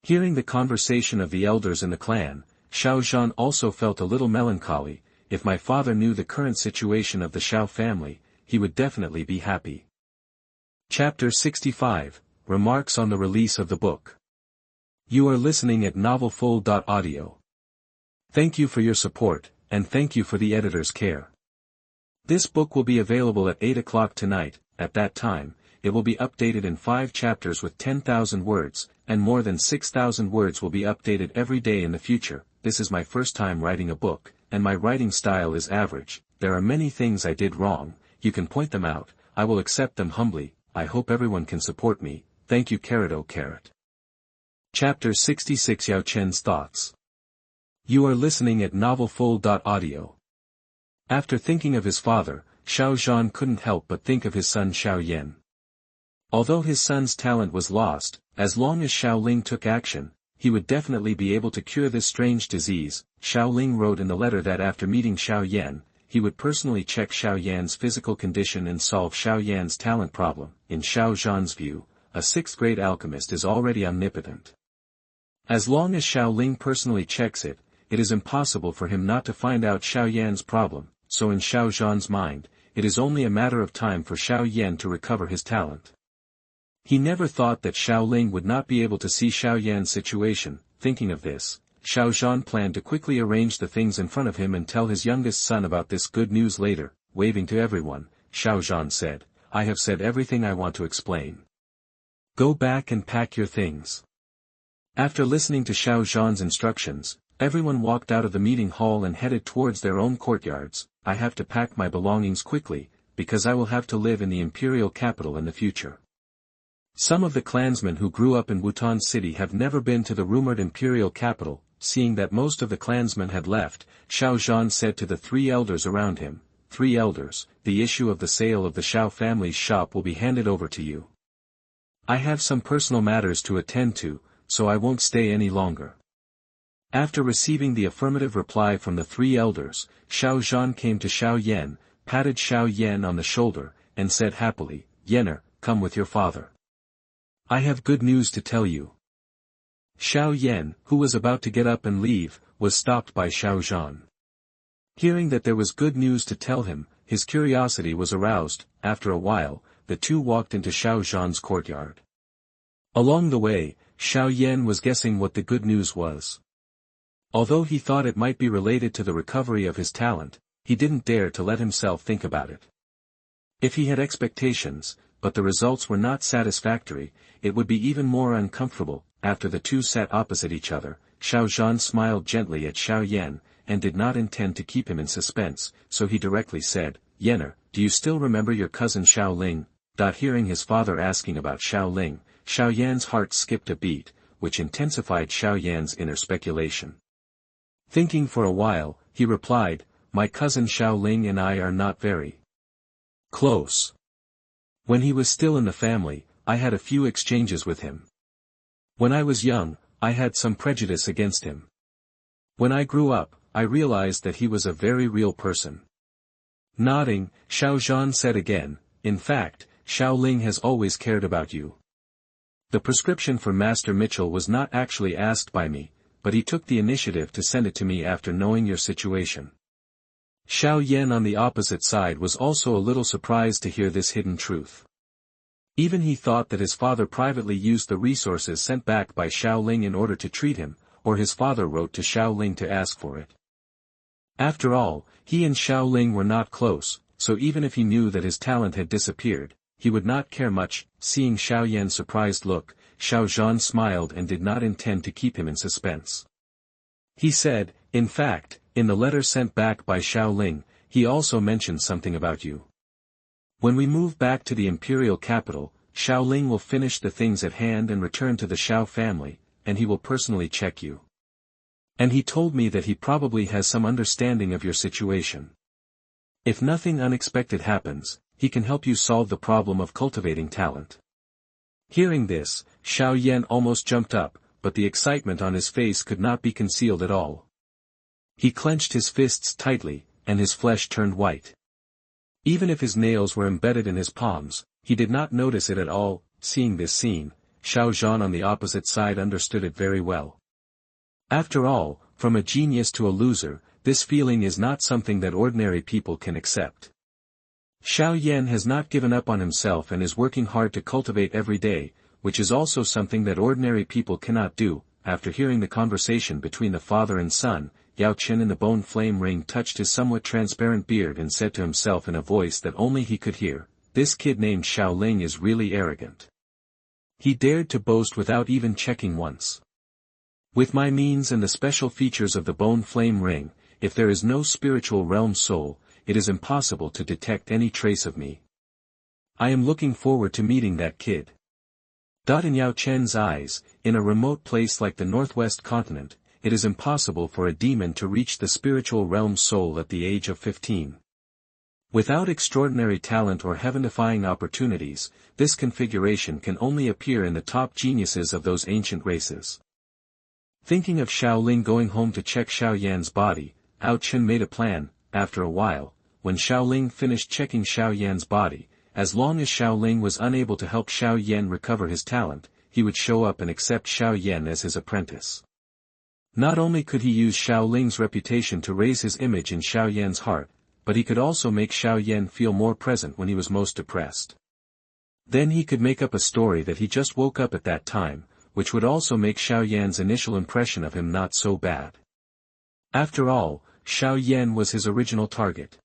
A: Hearing the conversation of the elders in the clan, Xiao Zhan also felt a little melancholy. If my father knew the current situation of the Xiao family, he would definitely be happy. Chapter 65, Remarks on the Release of the Book. You are listening at novelfull.audio. Thank you for your support, and thank you for the editor's care. This book will be available at 8 o'clock tonight. At that time, it will be updated in 5 chapters with 10,000 words, and more than 6,000 words will be updated every day in the future. This is my first time writing a book, and my writing style is average. There are many things I did wrong. You can point them out. I will accept them humbly. I hope everyone can support me. Thank you. Carrot. Chapter 66, Yao Chen's Thoughts. You are listening at novelfull.audio. After thinking of his father, Xiao Zhan couldn't help but think of his son Xiao Yan. Although his son's talent was lost, as long as Xiaoling took action, he would definitely be able to cure this strange disease. Xiaoling wrote in the letter that after meeting Xiao Yan, he would personally check Xiao Yan's physical condition and solve Xiao Yan's talent problem. In Xiao Zhan's view, a 6th-grade alchemist is already omnipotent. As long as Xiaoling personally checks it, it is impossible for him not to find out Xiao Yan's problem, so in Xiao Zhan's mind, it is only a matter of time for Xiao Yan to recover his talent. He never thought that Xiaoling would not be able to see Xiao Yan's situation. Thinking of this, Xiao Zhan planned to quickly arrange the things in front of him and tell his youngest son about this good news later. Waving to everyone, Xiao Zhan said, "I have said everything I want to explain. Go back and pack your things." After listening to Xiao Zhan's instructions, everyone walked out of the meeting hall and headed towards their own courtyards. I have to pack my belongings quickly, because I will have to live in the imperial capital in the future. Some of the clansmen who grew up in Wutan City have never been to the rumored imperial capital. Seeing that most of the clansmen had left, Xiao Zhan said to the 3 elders around him, "3 elders, the issue of the sale of the Xiao family's shop will be handed over to you. I have some personal matters to attend to, so I won't stay any longer." After receiving the affirmative reply from the 3 elders, Xiao Zhan came to Xiao Yan, patted Xiao Yan on the shoulder, and said happily, "Yener, come with your father. I have good news to tell you." Xiao Yan, who was about to get up and leave, was stopped by Xiao Zhan. Hearing that there was good news to tell him, his curiosity was aroused. After a while, the 2 walked into Xiao Zhan's courtyard. Along the way, Xiao Yan was guessing what the good news was. Although he thought it might be related to the recovery of his talent, he didn't dare to let himself think about it. If he had expectations, but the results were not satisfactory, it would be even more uncomfortable. After the 2 sat opposite each other, Xiao Zhan smiled gently at Xiao Yan, and did not intend to keep him in suspense, so he directly said, "Yener, do you still remember your cousin Xiaoling?" Hearing his father asking about Xiaoling, Xiao Yan's heart skipped a beat, which intensified Xiao Yan's inner speculation. Thinking for a while, he replied, "My cousin Xiaoling and I are not very close. When he was still in the family, I had a few exchanges with him. When I was young, I had some prejudice against him. When I grew up, I realized that he was a very real person." Nodding, Xiao Zhan said again, "In fact, Xiaoling has always cared about you. The prescription for Master Mitchell was not actually asked by me, but he took the initiative to send it to me after knowing your situation." Xiao Yan on the opposite side was also a little surprised to hear this hidden truth. Even he thought that his father privately used the resources sent back by Xiaoling in order to treat him, or his father wrote to Xiaoling to ask for it. After all, he and Xiaoling were not close, so even if he knew that his talent had disappeared, he would not care much. Seeing Xiao Yan's surprised look, Xiao Zhan smiled and did not intend to keep him in suspense. He said, "In fact, in the letter sent back by Xiaoling, he also mentioned something about you." When we move back to the imperial capital, Xiaoling will finish the things at hand and return to the Xiao family, and he will personally check you. And he told me that he probably has some understanding of your situation. If nothing unexpected happens, he can help you solve the problem of cultivating talent. Hearing this, Xiao Yan almost jumped up, but the excitement on his face could not be concealed at all. He clenched his fists tightly, and his flesh turned white. Even if his nails were embedded in his palms, he did not notice it at all. Seeing this scene, Xiao Zhan on the opposite side understood it very well. After all, from a genius to a loser, this feeling is not something that ordinary people can accept. Xiao Yan has not given up on himself and is working hard to cultivate every day, which is also something that ordinary people cannot do. After hearing the conversation between the father and son, Yao Chen in the bone flame ring touched his somewhat transparent beard and said to himself in a voice that only he could hear, "This kid named Xiaoling is really arrogant. He dared to boast without even checking once. With my means and the special features of the bone flame ring, if there is no spiritual realm soul, it is impossible to detect any trace of me. I am looking forward to meeting that kid." In Yao Chen's eyes, in a remote place like the northwest continent, it is impossible for a demon to reach the spiritual realm soul at the age of 15. Without extraordinary talent or heaven-defying opportunities, this configuration can only appear in the top geniuses of those ancient races. Thinking of Xiaoling going home to check Xiao Yan's body, Yao Chen made a plan. After a while, when Xiaoling finished checking Xiao Yan's body, as long as Xiaoling was unable to help Xiao Yan recover his talent, he would show up and accept Xiao Yan as his apprentice. Not only could he use Xiaoling's reputation to raise his image in Xiao Yan's heart, but he could also make Xiao Yan feel more present when he was most depressed. Then he could make up a story that he just woke up at that time, which would also make Xiao Yan's initial impression of him not so bad. After all, Xiao Yan was his original target.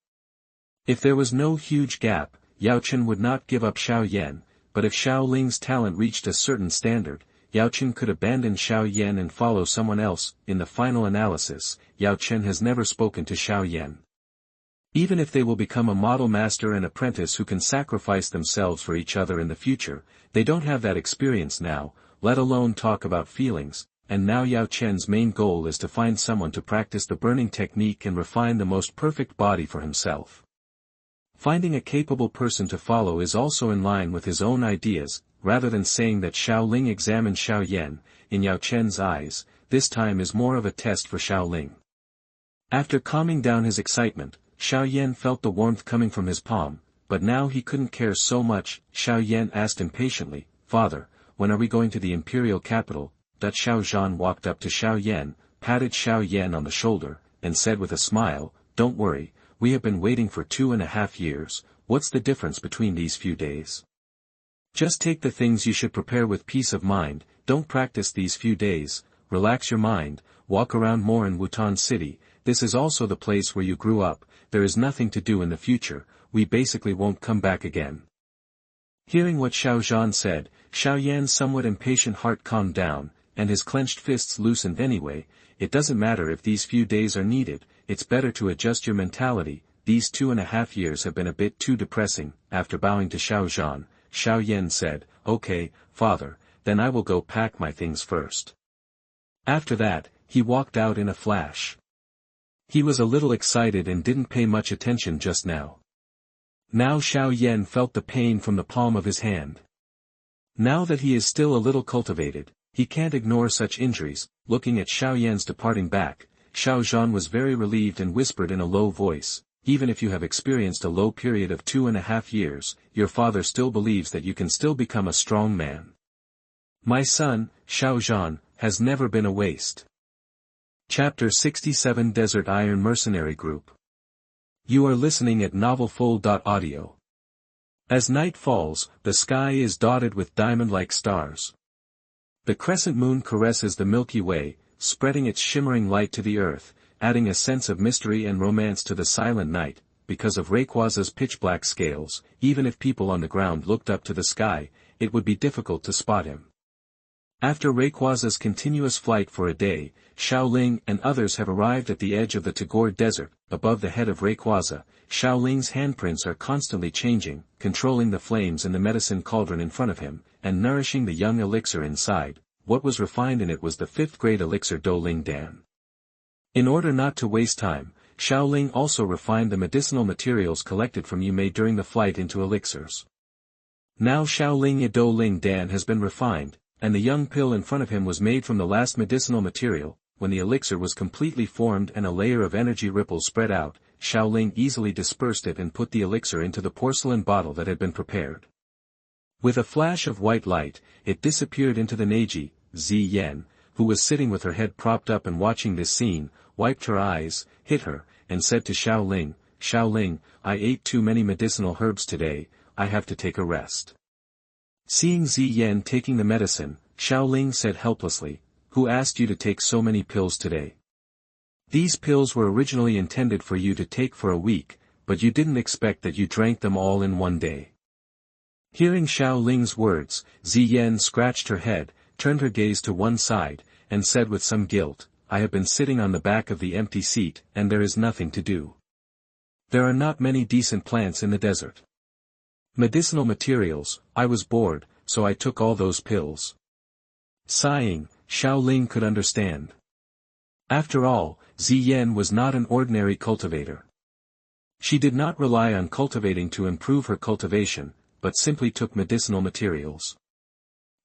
A: If there was no huge gap, Yao Chen would not give up Xiao Yan, but if Xiaoling's talent reached a certain standard, Yao Chen could abandon Xiao Yan and follow someone else. In the final analysis, Yao Chen has never spoken to Xiao Yan. Even if they will become a model master and apprentice who can sacrifice themselves for each other in the future, they don't have that experience now, let alone talk about feelings, and now Yao Chen's main goal is to find someone to practice the burning technique and refine the most perfect body for himself. Finding a capable person to follow is also in line with his own ideas. Rather than saying that Xiaoling examined Xiao Yan, in Yao Chen's eyes, this time is more of a test for Xiaoling. After calming down his excitement, Xiao Yan felt the warmth coming from his palm, but now he couldn't care so much. Xiao Yan asked impatiently, "Father, when are we going to the imperial capital?" Xiao Zhan walked up to Xiao Yan, patted Xiao Yan on the shoulder, and said with a smile, "Don't worry, we have been waiting for 2.5 years, what's the difference between these few days? Just take the things you should prepare with peace of mind, don't practice these few days, relax your mind, walk around more in Wutan City, this is also the place where you grew up, there is nothing to do in the future, we basically won't come back again." Hearing what Xiao Zhan said, Xiao Yan's somewhat impatient heart calmed down, and his clenched fists loosened anyway. It doesn't matter if these few days are needed, it's better to adjust your mentality, these 2.5 years have been a bit too depressing. After bowing to Xiao Zhan, Xiao Yan said, "Okay, father, then I will go pack my things first." After that, he walked out in a flash. He was a little excited and didn't pay much attention just now. Now Xiao Yan felt the pain from the palm of his hand. Now that he is still a little cultivated, he can't ignore such injuries. Looking at Xiao Yan's departing back, Xiao Zhan was very relieved and whispered in a low voice, "Even if you have experienced a low period of 2.5 years, your father still believes that you can still become a strong man. My son, Xiao Zhan, has never been a waste." Chapter 67 Desert Iron Mercenary Group. You are listening at novelfull.audio. As night falls, the sky is dotted with diamond-like stars. The crescent moon caresses the Milky Way, spreading its shimmering light to the earth, adding a sense of mystery and romance to the silent night. Because of Rayquaza's pitch-black scales, even if people on the ground looked up to the sky, it would be difficult to spot him. After Rayquaza's continuous flight for a day, Xiaoling and others have arrived at the edge of the Tagore Desert. Above the head of Rayquaza, Xiaoling's handprints are constantly changing, controlling the flames in the medicine cauldron in front of him, and nourishing the young elixir inside. What was refined in it was the 5th grade elixir Douling Dan. In order not to waste time, Xiaoling also refined the medicinal materials collected from Yume during the flight into elixirs. Now Xiaoling Douling Dan has been refined, and the young pill in front of him was made from the last medicinal material. When the elixir was completely formed and a layer of energy ripples spread out, Xiaoling easily dispersed it and put the elixir into the porcelain bottle that had been prepared. With a flash of white light, it disappeared into the Neji. Ziyan, who was sitting with her head propped up and watching this scene, wiped her eyes, hit her, and said to Xiaoling, "Xiaoling, I ate too many medicinal herbs today, I have to take a rest." Seeing Ziyan taking the medicine, Xiaoling said helplessly, "Who asked you to take so many pills today? These pills were originally intended for you to take for a week, but you didn't expect that you drank them all in one day." Hearing Xiaoling's words, Ziyan scratched her head, turned her gaze to one side, and said with some guilt, "I have been sitting on the back of the empty seat, and there is nothing to do. There are not many decent plants in the desert. Medicinal materials, I was bored, so I took all those pills." Sighing, Xiaoling could understand. After all, Ziyan was not an ordinary cultivator. She did not rely on cultivating to improve her cultivation, but simply took medicinal materials.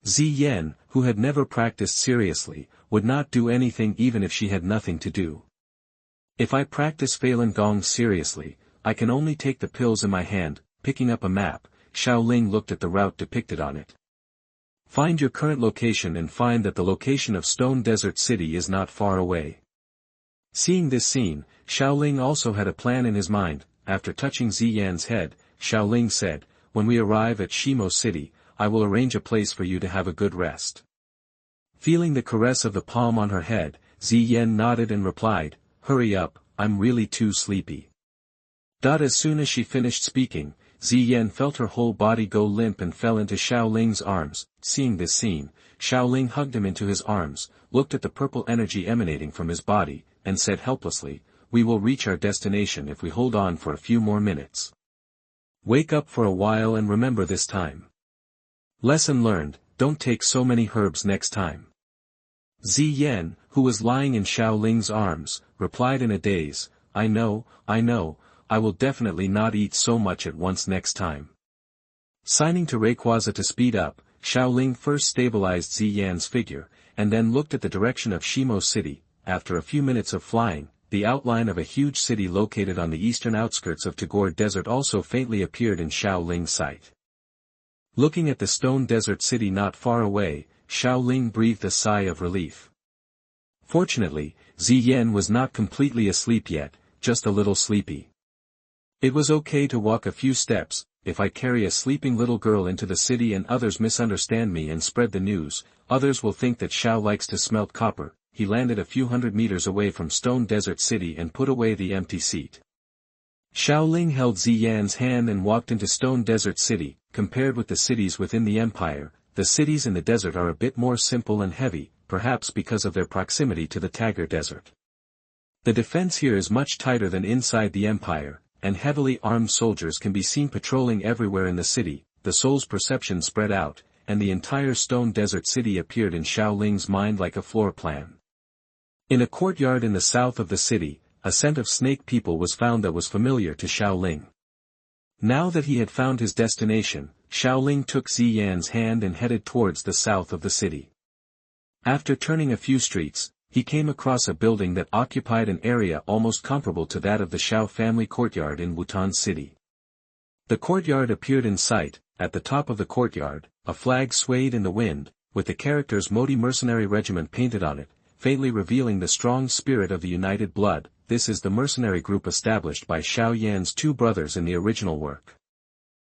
A: Ziyan, who had never practiced seriously, would not do anything even if she had nothing to do. "If I practice Falun Gong seriously, I can only take the pills in my hand." Picking up a map, Xiaoling looked at the route depicted on it. "Find your current location and find that the location of Stone Desert City is not far away." Seeing this scene, Xiaoling also had a plan in his mind. After touching Ziyan's head, Xiaoling said, "When we arrive at Shimo City, I will arrange a place for you to have a good rest." Feeling the caress of the palm on her head, Ziyan nodded and replied, "Hurry up, I'm really too sleepy." As soon as she finished speaking, Ziyan felt her whole body go limp and fell into Xiaoling's arms. Seeing this scene, Xiaoling hugged him into his arms, looked at the purple energy emanating from his body, and said helplessly, "We will reach our destination if we hold on for a few more minutes. Wake up for a while and remember this time. Lesson learned, don't take so many herbs next time." Ziyan, who was lying in Xiaoling's arms, replied in a daze, I know, I will definitely not eat so much at once next time." Signing to Rayquaza to speed up, Xiaoling first stabilized Ziyan's figure, and then looked at the direction of Shimo City. After a few minutes of flying, the outline of a huge city located on the eastern outskirts of Tagore Desert also faintly appeared in Xiaoling's sight. Looking at the Stone Desert City not far away, Xiaoling breathed a sigh of relief. Fortunately, Ziyan was not completely asleep yet, just a little sleepy. "It was okay to walk a few steps. If I carry a sleeping little girl into the city and others misunderstand me and spread the news, others will think that Xiao likes to smelt copper." He landed a few hundred meters away from Stone Desert City and put away the empty seat. Xiaoling held Ziyan's hand and walked into Stone Desert City. Compared with the cities within the empire, the cities in the desert are a bit more simple and heavy, perhaps because of their proximity to the Tagore Desert. The defense here is much tighter than inside the empire, and heavily armed soldiers can be seen patrolling everywhere in the city. The soul's perception spread out, and the entire Stone Desert City appeared in Xiaoling's mind like a floor plan. In a courtyard in the south of the city, a scent of snake people was found that was familiar to Xiaoling. Now that he had found his destination, Xiaoling took Ziyan's hand and headed towards the south of the city. After turning a few streets, he came across a building that occupied an area almost comparable to that of the Xiao family courtyard in Wutan City. The courtyard appeared in sight. At the top of the courtyard, a flag swayed in the wind, with the characters Modi Mercenary Regiment painted on it, faintly revealing the strong spirit of the united blood. This is the mercenary group established by Xiao Yan's two brothers in the original work.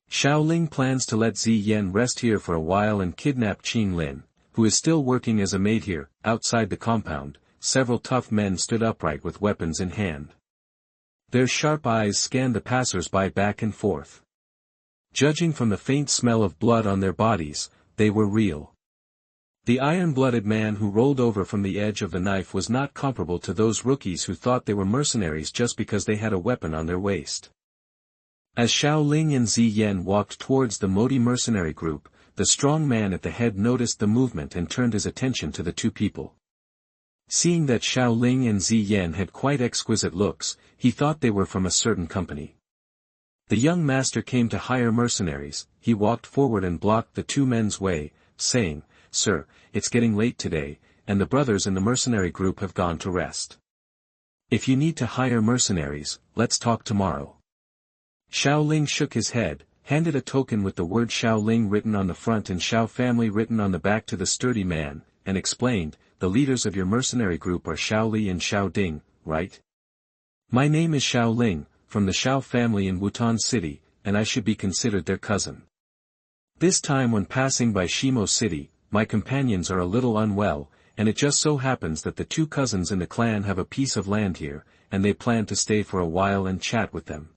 A: Xiaoling plans to let Ziyan rest here for a while and kidnap Qinglin, who is still working as a maid here. Outside the compound, several tough men stood upright with weapons in hand. Their sharp eyes scanned the passers-by back and forth. Judging from the faint smell of blood on their bodies, they were real. The iron-blooded man who rolled over from the edge of the knife was not comparable to those rookies who thought they were mercenaries just because they had a weapon on their waist. As Xiaoling and Ziyan walked towards the Modi mercenary group, the strong man at the head noticed the movement and turned his attention to the two people. Seeing that Xiaoling and Ziyan had quite exquisite looks, he thought they were from a certain company. The young master came to hire mercenaries. He walked forward and blocked the two men's way, saying, "Sir, it's getting late today, and the brothers in the mercenary group have gone to rest. If you need to hire mercenaries, let's talk tomorrow." Xiaoling shook his head, handed a token with the word Xiaoling written on the front and Xiao family written on the back to the sturdy man, and explained, "The leaders of your mercenary group are Xiaoli and Xiaoding, right? My name is Xiaoling, from the Xiao family in Wutan City, and I should be considered their cousin. This time when passing by Shimo City, my companions are a little unwell, and it just so happens that the two cousins in the clan have a piece of land here, and they plan to stay for a while and chat with them.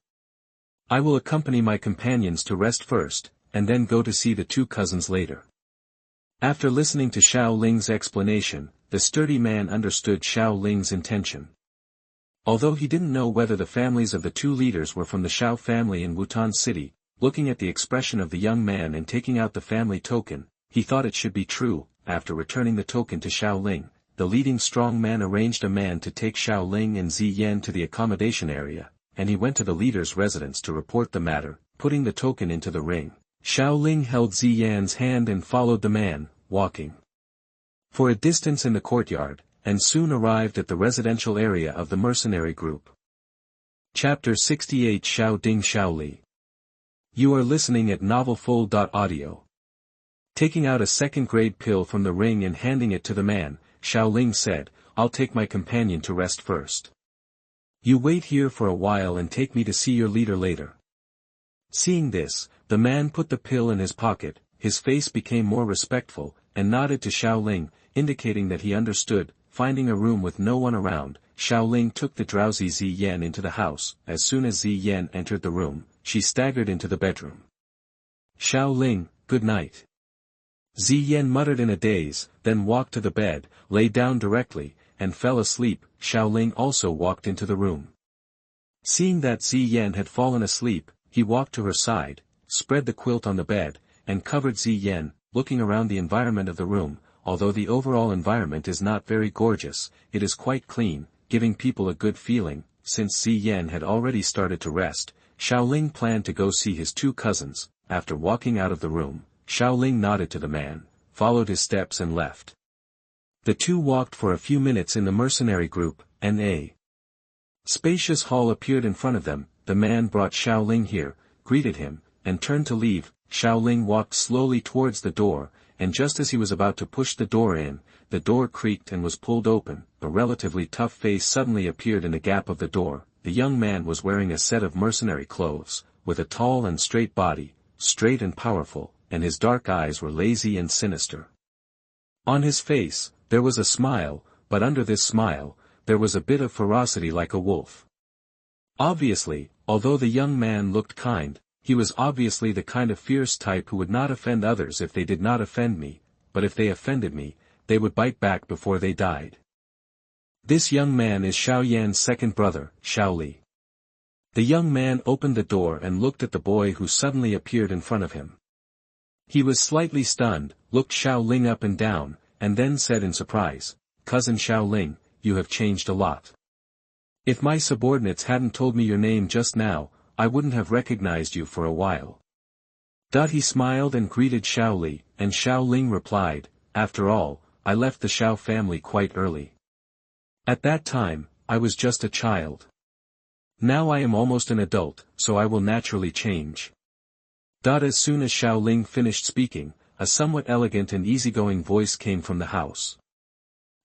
A: I will accompany my companions to rest first, and then go to see the two cousins later." After listening to Xiaoling's explanation, the sturdy man understood Xiaoling's intention. Although he didn't know whether the families of the two leaders were from the Xiao family in Wutan City, looking at the expression of the young man and taking out the family token, he thought it should be true. After returning the token to Xiaoling, the leading strong man arranged a man to take Xiaoling and Ziyan to the accommodation area, and he went to the leader's residence to report the matter. Putting the token into the ring, Xiaoling held Ziyan's hand and followed the man, walking for a distance in the courtyard, and soon arrived at the residential area of the mercenary group. Chapter 68 Xiao Ding Xiaoli. You are listening at novelfull.audio. Taking out a second-grade pill from the ring and handing it to the man, Xiaoling said, "I'll take my companion to rest first. You wait here for a while and take me to see your leader later." Seeing this, the man put the pill in his pocket, his face became more respectful, and nodded to Xiaoling, indicating that he understood. Finding a room with no one around, Xiaoling took the drowsy Ziyan into the house. As soon as Ziyan entered the room, she staggered into the bedroom. "Xiaoling, good night." Ziyan muttered in a daze, then walked to the bed, lay down directly, and fell asleep. Xiaoling also walked into the room. Seeing that Ziyan had fallen asleep, he walked to her side, spread the quilt on the bed, and covered Ziyan. Looking around the environment of the room, although the overall environment is not very gorgeous, it is quite clean, giving people a good feeling. Since Ziyan had already started to rest, Xiaoling planned to go see his two cousins. After walking out of the room, Xiaoling nodded to the man, followed his steps and left. The two walked for a few minutes in the mercenary group, and a spacious hall appeared in front of them. The man brought Xiaoling here, greeted him, and turned to leave. Xiaoling walked slowly towards the door, and just as he was about to push the door in, the door creaked and was pulled open. A relatively tough face suddenly appeared in the gap of the door. The young man was wearing a set of mercenary clothes, with a tall and straight body, straight and powerful, and his dark eyes were lazy and sinister. On his face, there was a smile, but under this smile, there was a bit of ferocity like a wolf. Obviously, although the young man looked kind, he was obviously the kind of fierce type who would not offend others if they did not offend me, but if they offended me, they would bite back before they died. This young man is Xiaoyan's second brother, Xiaoli. The young man opened the door and looked at the boy who suddenly appeared in front of him. He was slightly stunned, looked Xiaoling up and down, and then said in surprise, "Cousin Xiaoling, you have changed a lot. If my subordinates hadn't told me your name just now, I wouldn't have recognized you for a while." He smiled and greeted Xiaoli, and Xiaoling replied, "After all, I left the Xiao family quite early. At that time, I was just a child. Now I am almost an adult, so I will naturally change." As soon as Xiaoling finished speaking, a somewhat elegant and easygoing voice came from the house.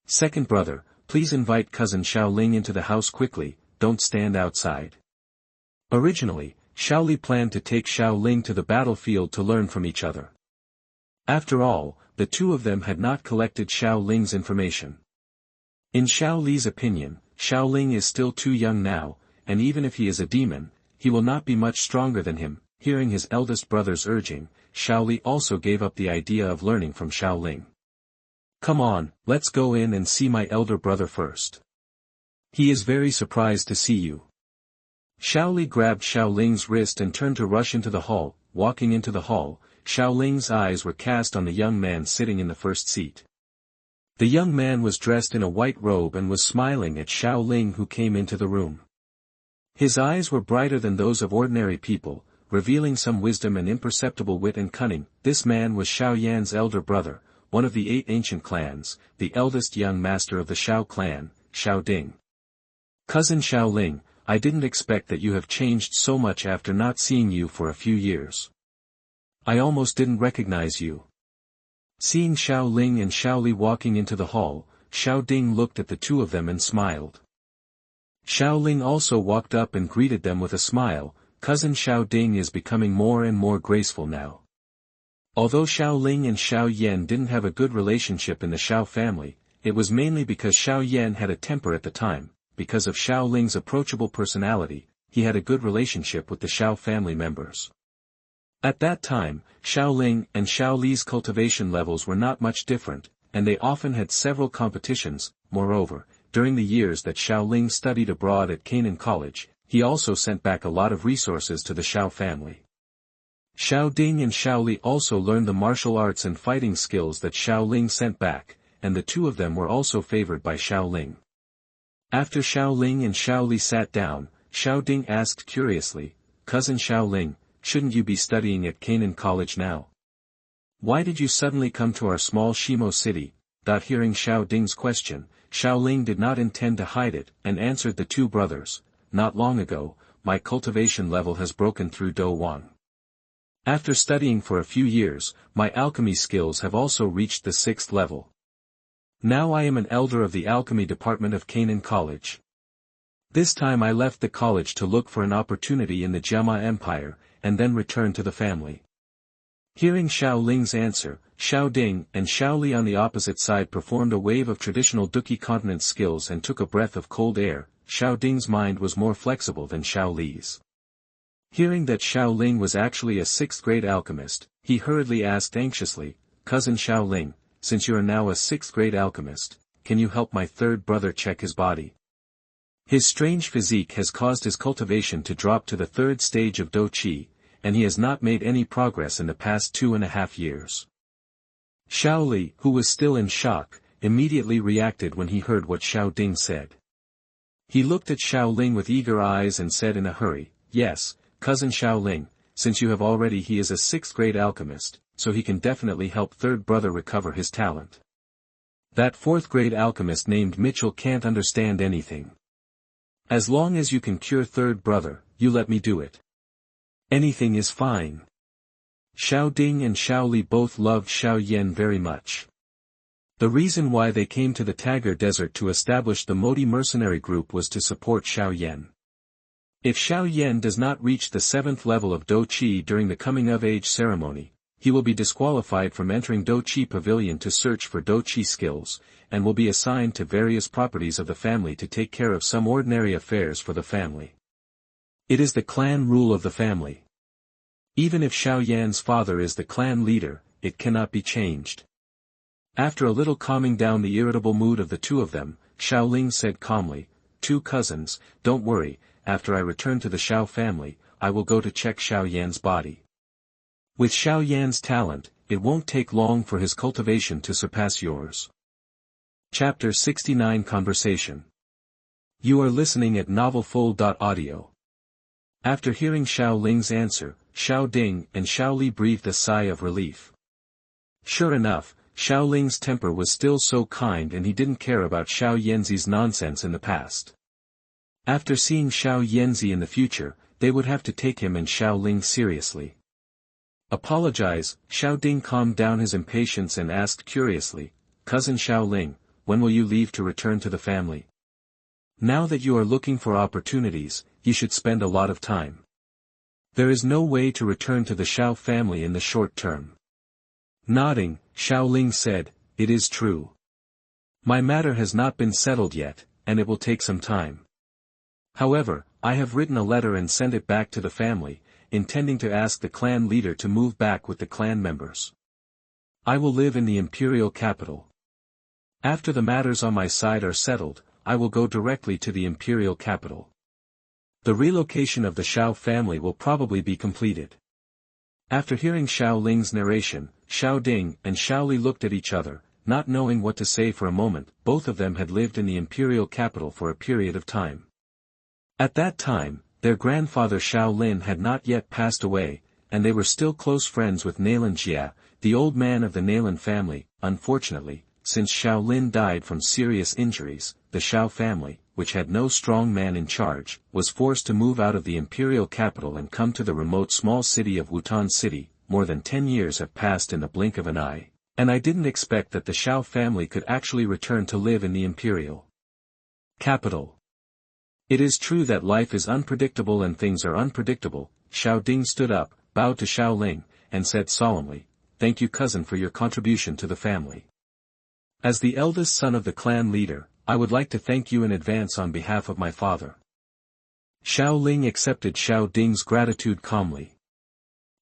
A: "Second brother, please invite cousin Xiaoling into the house quickly, don't stand outside." Originally, Xiaoli planned to take Xiaoling to the battlefield to learn from each other. After all, the two of them had not collected Xiaoling's information. In Xiaoli's opinion, Xiaoling is still too young now, and even if he is a demon, he will not be much stronger than him. Hearing his eldest brother's urging, Xiaoli also gave up the idea of learning from Xiaoling. Come on, let's go in and see my elder brother first. He is very surprised to see you. Xiaoli grabbed Xiaoling's wrist and turned to rush into the hall. Walking into the hall, Xiaoling's eyes were cast on the young man sitting in the first seat. The young man was dressed in a white robe and was smiling at Xiaoling, who came into the room. His eyes were brighter than those of ordinary people, revealing some wisdom and imperceptible wit and cunning. This man was Xiaoyan's elder brother, one of the 8 ancient clans, the eldest young master of the Xiao clan, Xiao Ding. Cousin Xiaoling, I didn't expect that you have changed so much after not seeing you for a few years. I almost didn't recognize you. Seeing Xiaoling and Xiaoli walking into the hall, Xiao Ding looked at the two of them and smiled. Xiaoling also walked up and greeted them with a smile. Cousin Xiao Ding is becoming more and more graceful now. Although Xiaoling and Xiao Yan didn't have a good relationship in the Xiao family, it was mainly because Xiao Yan had a temper at the time. Because of Xiaoling's approachable personality, he had a good relationship with the Xiao family members. At that time, Xiaoling and Xiaoli's cultivation levels were not much different, and they often had several competitions. Moreover, during the years that Xiaoling studied abroad at Qinglin College, he also sent back a lot of resources to the Xiao family. Xiao Ding and Xiaoli also learned the martial arts and fighting skills that Xiaoling sent back, and the two of them were also favored by Xiaoling. After Xiaoling and Xiaoli sat down, Xiao Ding asked curiously, Cousin Xiaoling, shouldn't you be studying at Qinglin College now? Why did you suddenly come to our small Shimo city? Hearing Xiao Ding's question, Xiaoling did not intend to hide it, and answered the two brothers, not long ago, my cultivation level has broken through Douling. After studying for a few years, my alchemy skills have also reached the 6th level. Now I am an elder of the alchemy department of Qinglin College. This time I left the college to look for an opportunity in the Jiama Empire, and then return to the family. Hearing Xiaoling's answer, Xiao Ding and Xiaoli on the opposite side performed a wave of traditional Duqi continent skills and took a breath of cold air. Xiao Ding's mind was more flexible than Xiaoli's. Hearing that Xiaoling was actually a 6th-grade alchemist, he hurriedly asked anxiously, Cousin Xiaoling, since you are now a 6th-grade alchemist, can you help my third brother check his body? His strange physique has caused his cultivation to drop to the 3rd stage of Do Qi, and he has not made any progress in the past 2.5 years. Xiaoli, who was still in shock, immediately reacted when he heard what Xiao Ding said. He looked at Xiaoling with eager eyes and said in a hurry, Yes, Cousin Xiaoling, since you have already he is a 6th-grade alchemist, so he can definitely help third brother recover his talent. That 4th-grade alchemist named Mitchell can't understand anything. As long as you can cure third brother, you let me do it. Anything is fine. Xiao Ding and Xiaoli both loved Xiao Yan very much. The reason why they came to the Tagar Desert to establish the Modi mercenary group was to support Xiao Yan. If Xiao Yan does not reach the 7th level of Do Qi during the coming-of-age ceremony, he will be disqualified from entering Do Qi Pavilion to search for Do Qi skills, and will be assigned to various properties of the family to take care of some ordinary affairs for the family. It is the clan rule of the family. Even if Xiao Yan's father is the clan leader, it cannot be changed. After a little calming down the irritable mood of the two of them, Xiaoling said calmly, Two cousins, don't worry, after I return to the Xiao family, I will go to check Xiao Yan's body. With Xiao Yan's talent, it won't take long for his cultivation to surpass yours. Chapter 69 Conversation. You are listening at novelfull.audio. After hearing Xiaoling's answer, Xiao Ding and Xiaoli breathed a sigh of relief. Sure enough, Xiaoling's temper was still so kind and he didn't care about Xiao Yanzi's nonsense in the past. After seeing Xiao Yanzi in the future, they would have to take him and Xiaoling seriously. Apologize, Xiao Ding calmed down his impatience and asked curiously, Cousin Xiaoling, when will you leave to return to the family? Now that you are looking for opportunities, you should spend a lot of time. There is no way to return to the Xiao family in the short term. Nodding, Xiaoling said, It is true. My matter has not been settled yet, and it will take some time. However, I have written a letter and sent it back to the family, intending to ask the clan leader to move back with the clan members. I will live in the imperial capital. After the matters on my side are settled, I will go directly to the imperial capital. The relocation of the Xiao family will probably be completed. After hearing Xiao Ling's narration, Xiao Ding and Xiao Li looked at each other, not knowing what to say for a moment. Both of them had lived in the imperial capital for a period of time. At that time, their grandfather Xiao Lin had not yet passed away, and they were still close friends with Nailan Jia, the old man of the Nailan family. Unfortunately, since Xiao Lin died from serious injuries, the Xiao family, which had no strong man in charge, was forced to move out of the imperial capital and come to the remote small city of Wutan City. More than 10 years have passed in the blink of an eye, and I didn't expect that the Xiao family could actually return to live in the imperial capital. It is true that life is unpredictable and things are unpredictable. Xiao Ding stood up, bowed to Xiao Ling, and said solemnly, "Thank you, cousin, for your contribution to the family. As the eldest son of the clan leader, I would like to thank you in advance on behalf of my father." Xiao Ling accepted Xiao Ding's gratitude calmly.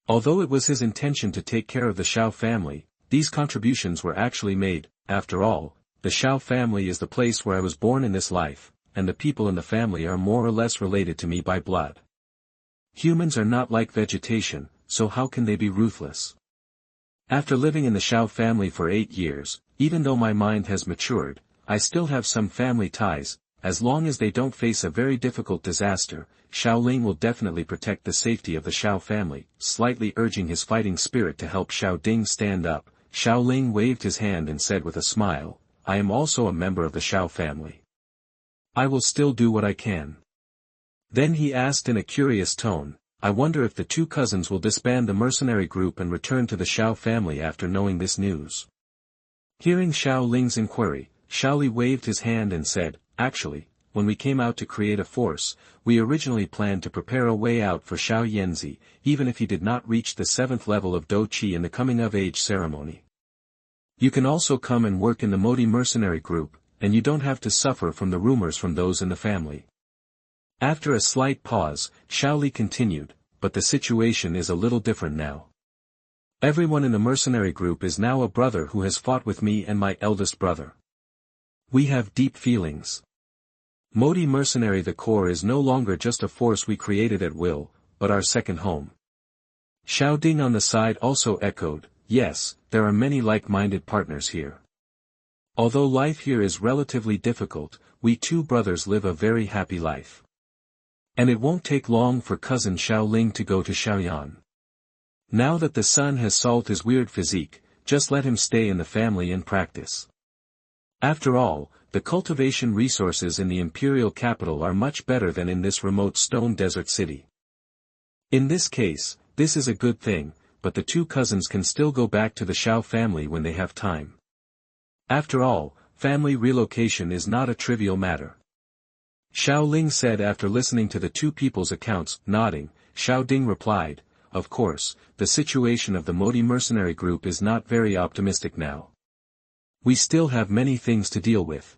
A: Although it was his intention to take care of the Xiao family, these contributions were actually made. After all, the Xiao family is the place where I was born in this life, and the people in the family are more or less related to me by blood. Humans are not like vegetation, so how can they be ruthless? After living in the Xiao family for 8 years, even though my mind has matured, I still have some family ties. As long as they don't face a very difficult disaster, Xiao Ling will definitely protect the safety of the Xiao family. Slightly urging his fighting spirit to help Xiao Ding stand up, Xiao Ling waved his hand and said with a smile, "I am also a member of the Xiao family. I will still do what I can." Then he asked in a curious tone, "I wonder if the two cousins will disband the mercenary group and return to the Xiao family after knowing this news." Hearing Xiao Ling's inquiry, Xiao Li waved his hand and said, "Actually, when we came out to create a force, we originally planned to prepare a way out for Xiao Yanzi, even if he did not reach the 7th level of Do Qi in the coming-of-age ceremony. You can also come and work in the Modi mercenary group, and you don't have to suffer from the rumors from those in the family." After a slight pause, Xiao Li continued, "But the situation is a little different now. Everyone in the mercenary group is now a brother who has fought with me and my eldest brother. We have deep feelings. Modi Mercenary, the core, is no longer just a force we created at will, but our second home." Xiao Ding on the side also echoed, "Yes, there are many like-minded partners here. Although life here is relatively difficult, we two brothers live a very happy life. And it won't take long for cousin Xiao Ling to go to Xiaoyan. Now that the son has solved his weird physique, just let him stay in the family and practice. After all, the cultivation resources in the imperial capital are much better than in this remote stone desert city. In this case, this is a good thing, but the two cousins can still go back to the Xiao family when they have time. After all, family relocation is not a trivial matter." Xiao Ling said after listening to the two people's accounts. Nodding, Xiao Ding replied, "Of course, the situation of the Modi mercenary group is not very optimistic now. We still have many things to deal with.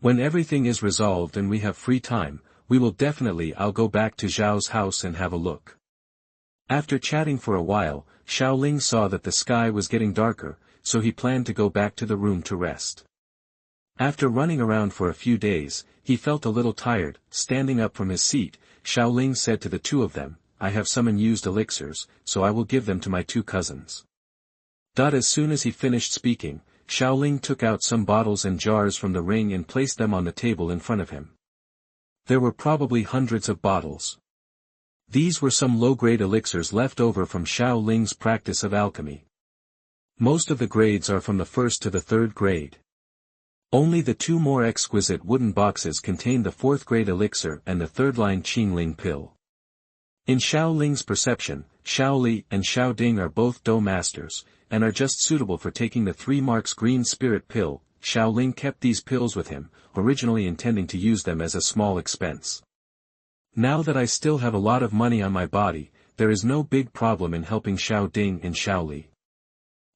A: When everything is resolved and we have free time, I'll go back to Zhao's house and have a look." After chatting for a while, Xiao Ling saw that the sky was getting darker, so he planned to go back to the room to rest. After running around for a few days, he felt a little tired. Standing up from his seat, Xiao Ling said to the two of them, "I have some unused elixirs, so I will give them to my two cousins." As soon as he finished speaking, Xiao Ling took out some bottles and jars from the ring and placed them on the table in front of him. There were probably hundreds of bottles. These were some low-grade elixirs left over from Xiao Ling's practice of alchemy. Most of the grades are from the 1st to the 3rd grade. Only the two more exquisite wooden boxes contain the 4th grade elixir and the 3rd-line Qinglin pill. In Xiao Ling's perception, Xiao Li and Xiao Ding are both Do masters, and are just suitable for taking the 3 marks green spirit pill. Xiao Ling kept these pills with him, originally intending to use them as a small expense. Now that I still have a lot of money on my body, there is no big problem in helping Xiao Ding and Xiao Li.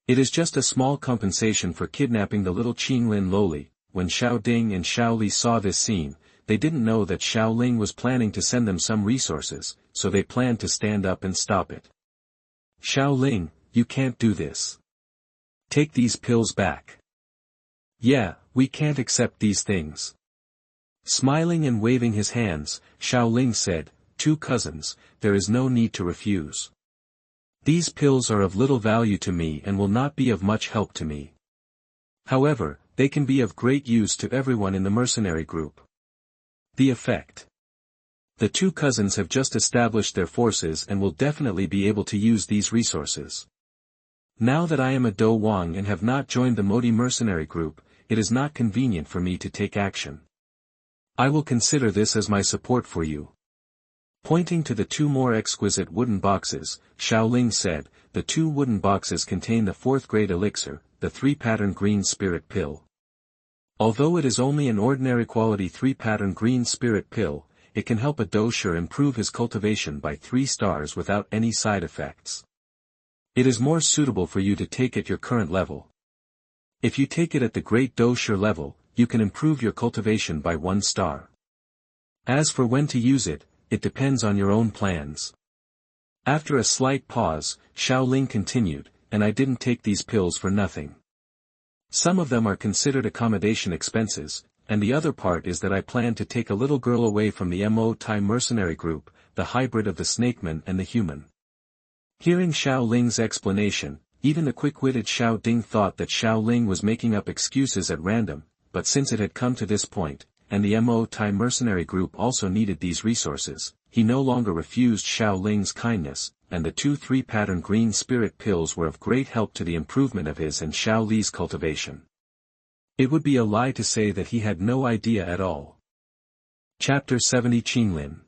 A: It is just a small compensation for kidnapping the little Qinglin lowly. When Xiao Ding and Xiao Li saw this scene, they didn't know that Xiao Ling was planning to send them some resources, so they planned to stand up and stop it. "Xiao Ling, you can't do this. Take these pills back. Yeah, we can't accept these things. Smiling and waving his hands, Xiaoling said, "Two cousins, there is no need to refuse. These pills are of little value to me and will not be of much help to me. However, they can be of great use to everyone in the mercenary group." The effect. The two cousins have just established their forces and will definitely be able to use these resources. Now that I am a Do Wang and have not joined the Modi mercenary group, it is not convenient for me to take action. I will consider this as my support for you. Pointing to the two more exquisite wooden boxes, Xiaoling said, "The two wooden boxes contain the 4th grade elixir, the 3-pattern green spirit pill. Although it is only an ordinary quality 3-pattern green spirit pill, it can help a dosher improve his cultivation by 3 stars without any side effects. It is more suitable for you to take at your current level. If you take it at the great dosher level, you can improve your cultivation by 1 star. As for when to use it, it depends on your own plans." After a slight pause, Xiaoling continued, "And I didn't take these pills for nothing. Some of them are considered accommodation expenses, and the other part is that I plan to take a little girl away from the Mo Tai mercenary group, the hybrid of the snakeman and the human." Hearing Xiaoling's explanation, even the quick-witted Xiao Ding thought that Xiaoling was making up excuses at random, but since it had come to this point, and the Mo Tai mercenary group also needed these resources, he no longer refused Xiaoling's kindness, and the 2 3-pattern green spirit pills were of great help to the improvement of his and Xiao Li's cultivation. It would be a lie to say that he had no idea at all. Chapter 70 Qinglin.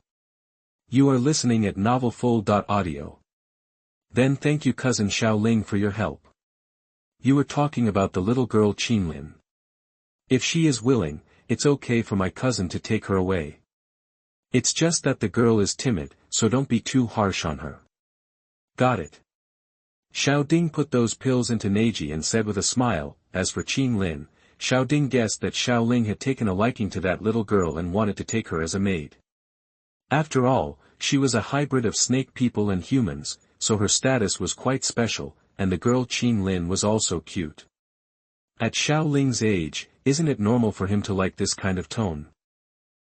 A: You are listening at novelfull.audio. Then thank you cousin Xiaoling for your help. You were talking about the little girl Qinglin. If she is willing, it's okay for my cousin to take her away. It's just that the girl is timid, so don't be too harsh on her. Got it. Xiao Ding put those pills into Neji and said with a smile, as for Qinglin, Xiao Ding guessed that Xiaoling had taken a liking to that little girl and wanted to take her as a maid. After all, she was a hybrid of snake people and humans, so her status was quite special, and the girl Qinglin was also cute. At Xiaoling's age, isn't it normal for him to like this kind of tone?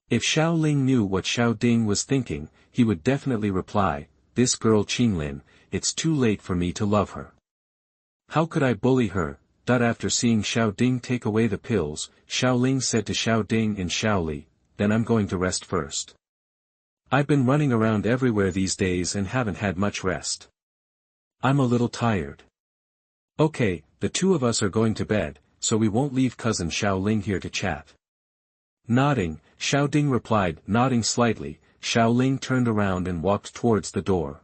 A: If Xiaoling knew what Xiao Ding was thinking, he would definitely reply, "This girl Qinglin, it's too late for me to love her. How could I bully her?" After seeing Xiao Ding take away the pills, Xiaoling said to Xiao Ding and Xiao Li, "Then I'm going to rest first. I've been running around everywhere these days and haven't had much rest. I'm a little tired." "Okay, the two of us are going to bed, so we won't leave cousin Xiaoling here to chat." Nodding, Xiao Ding replied. Nodding slightly, Xiaoling turned around and walked towards the door.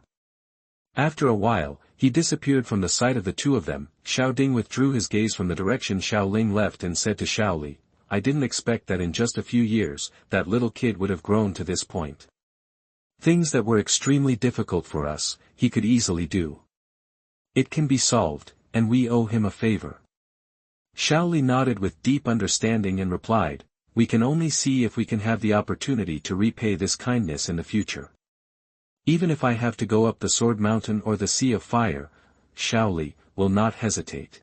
A: After a while, he disappeared from the sight of the two of them. Xiao Ding withdrew his gaze from the direction Xiaoling left and said to Xiao Li, "I didn't expect that in just a few years, that little kid would have grown to this point. Things that were extremely difficult for us, he could easily do. It can be solved, and we owe him a favor." Xiao Li nodded with deep understanding and replied, "We can only see if we can have the opportunity to repay this kindness in the future. Even if I have to go up the Sword Mountain or the Sea of Fire, Xiao Li will not hesitate."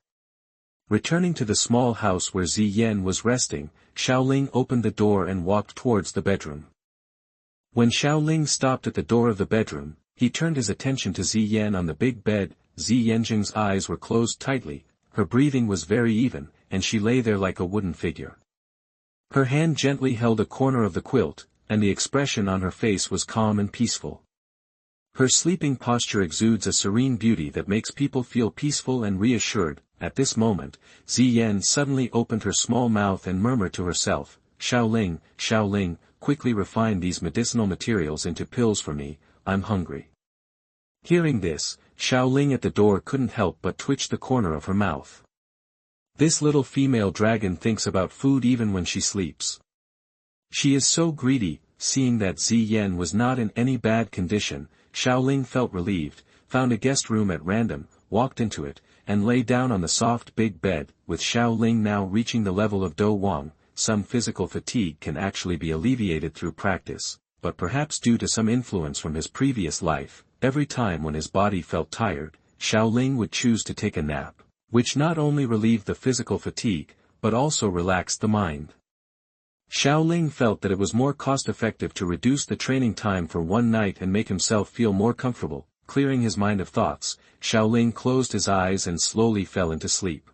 A: Returning to the small house where Ziyan was resting, Xiaoling opened the door and walked towards the bedroom. When Xiaoling stopped at the door of the bedroom, he turned his attention to Ziyan on the big bed. Ziyanjing's eyes were closed tightly, her breathing was very even, and she lay there like a wooden figure. Her hand gently held a corner of the quilt, and the expression on her face was calm and peaceful. Her sleeping posture exudes a serene beauty that makes people feel peaceful and reassured. At this moment, Ziyan suddenly opened her small mouth and murmured to herself, "Xiaoling, Xiaoling, quickly refine these medicinal materials into pills for me, I'm hungry." Hearing this, Xiaoling at the door couldn't help but twitch the corner of her mouth. This little female dragon thinks about food even when she sleeps. She is so greedy. Seeing that Ziyan was not in any bad condition, Xiaoling felt relieved, found a guest room at random, walked into it, and lay down on the soft big bed. With Xiaoling now reaching the level of Do Wang, some physical fatigue can actually be alleviated through practice, but perhaps due to some influence from his previous life, every time when his body felt tired, Xiaoling would choose to take a nap, which not only relieved the physical fatigue, but also relaxed the mind. Xiaoling felt that it was more cost-effective to reduce the training time for one night and make himself feel more comfortable. Clearing his mind of thoughts, Xiaoling closed his eyes and slowly fell into sleep.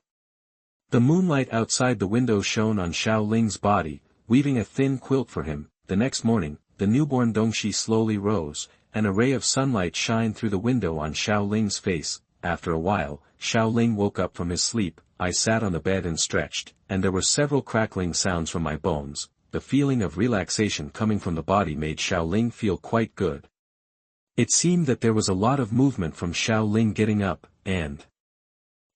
A: The moonlight outside the window shone on Xiaoling's body, weaving a thin quilt for him. The next morning, the newborn Dongxi slowly rose, and a ray of sunlight shined through the window on Xiaoling's face. After a while, Xiaoling woke up from his sleep. I sat on the bed and stretched, and there were several crackling sounds from my bones. The feeling of relaxation coming from the body made Xiaoling feel quite good. It seemed that there was a lot of movement from Xiaoling getting up, and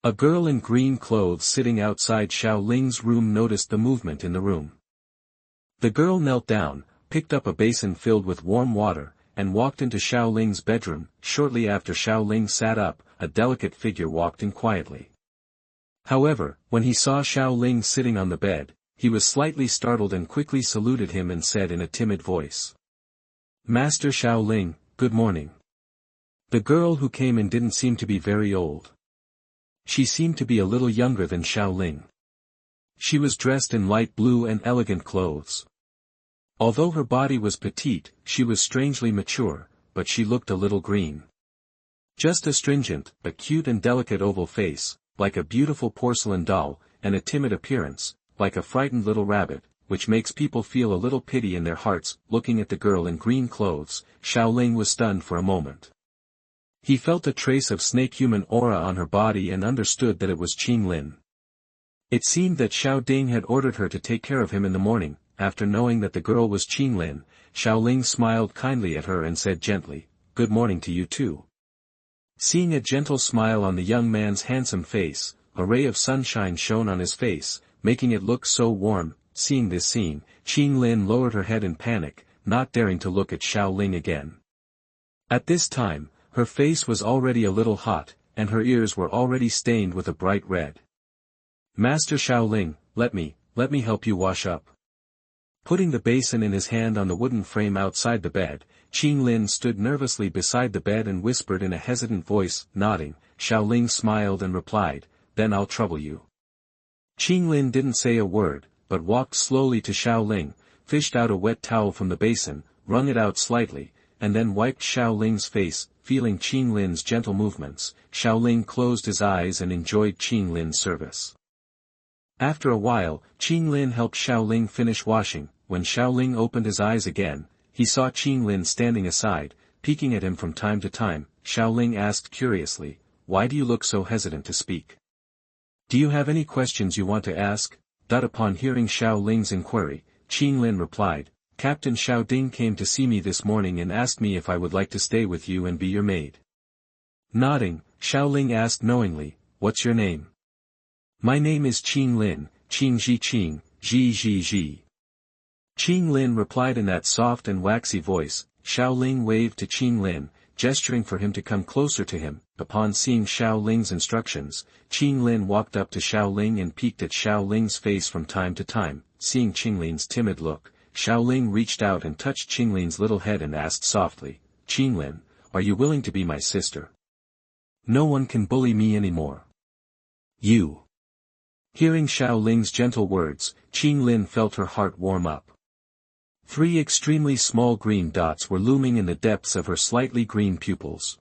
A: a girl in green clothes sitting outside Xiaoling's room noticed the movement in the room. The girl knelt down, picked up a basin filled with warm water, and walked into Xiaoling's bedroom. Shortly after Xiaoling sat up, a delicate figure walked in quietly. However, when he saw Xiaoling sitting on the bed, he was slightly startled and quickly saluted him and said in a timid voice, "Master Xiaoling, good morning." The girl who came in didn't seem to be very old. She seemed to be a little younger than Xiaoling. She was dressed in light blue and elegant clothes. Although her body was petite, she was strangely mature, but she looked a little green. Just astringent, a cute and delicate oval face, like a beautiful porcelain doll, and a timid appearance, like a frightened little rabbit, which makes people feel a little pity in their hearts. Looking at the girl in green clothes, Xiaoling was stunned for a moment. He felt a trace of snake-human aura on her body and understood that it was Qinglin. It seemed that Xiao Ding had ordered her to take care of him in the morning. After knowing that the girl was Qinglin, Xiaoling smiled kindly at her and said gently, "Good morning to you too." Seeing a gentle smile on the young man's handsome face, a ray of sunshine shone on his face, making it look so warm. Seeing this scene, Qinglin lowered her head in panic, not daring to look at Xiaoling again. At this time, her face was already a little hot, and her ears were already stained with a bright red. "Master Xiaoling, let me help you wash up." Putting the basin in his hand on the wooden frame outside the bed, Qinglin stood nervously beside the bed and whispered in a hesitant voice. Nodding, Xiaoling smiled and replied, "Then I'll trouble you." Qinglin didn't say a word, but walked slowly to Xiaoling, fished out a wet towel from the basin, wrung it out slightly, and then wiped Xiaoling's face. Feeling Qinglin's gentle movements, Xiaoling closed his eyes and enjoyed Qinglin's service. After a while, Qinglin helped Xiaoling finish washing. When Xiaoling opened his eyes again, he saw Qinglin standing aside, peeking at him from time to time. Xiaoling asked curiously, "Why do you look so hesitant to speak? Do you have any questions you want to ask?" Upon hearing Xiaoling's inquiry, Qinglin replied, "Captain Xiao Ding came to see me this morning and asked me if I would like to stay with you and be your maid." Nodding, Xiaoling asked knowingly, "What's your name?" "My name is Qinglin, Qingji Qing, Ji Ji Ji." Qinglin replied in that soft and waxy voice. Xiaoling waved to Qinglin, gesturing for him to come closer to him. Upon seeing Xiaoling's instructions, Qinglin walked up to Xiaoling and peeked at Xiaoling's face from time to time. Seeing Qinglin's timid look, Xiaoling reached out and touched Qinglin's little head and asked softly, "Qinglin, are you willing to be my sister? No one can bully me anymore." "You." Hearing Xiaoling's gentle words, Qinglin felt her heart warm up. 3 extremely small green dots were looming in the depths of her slightly green pupils.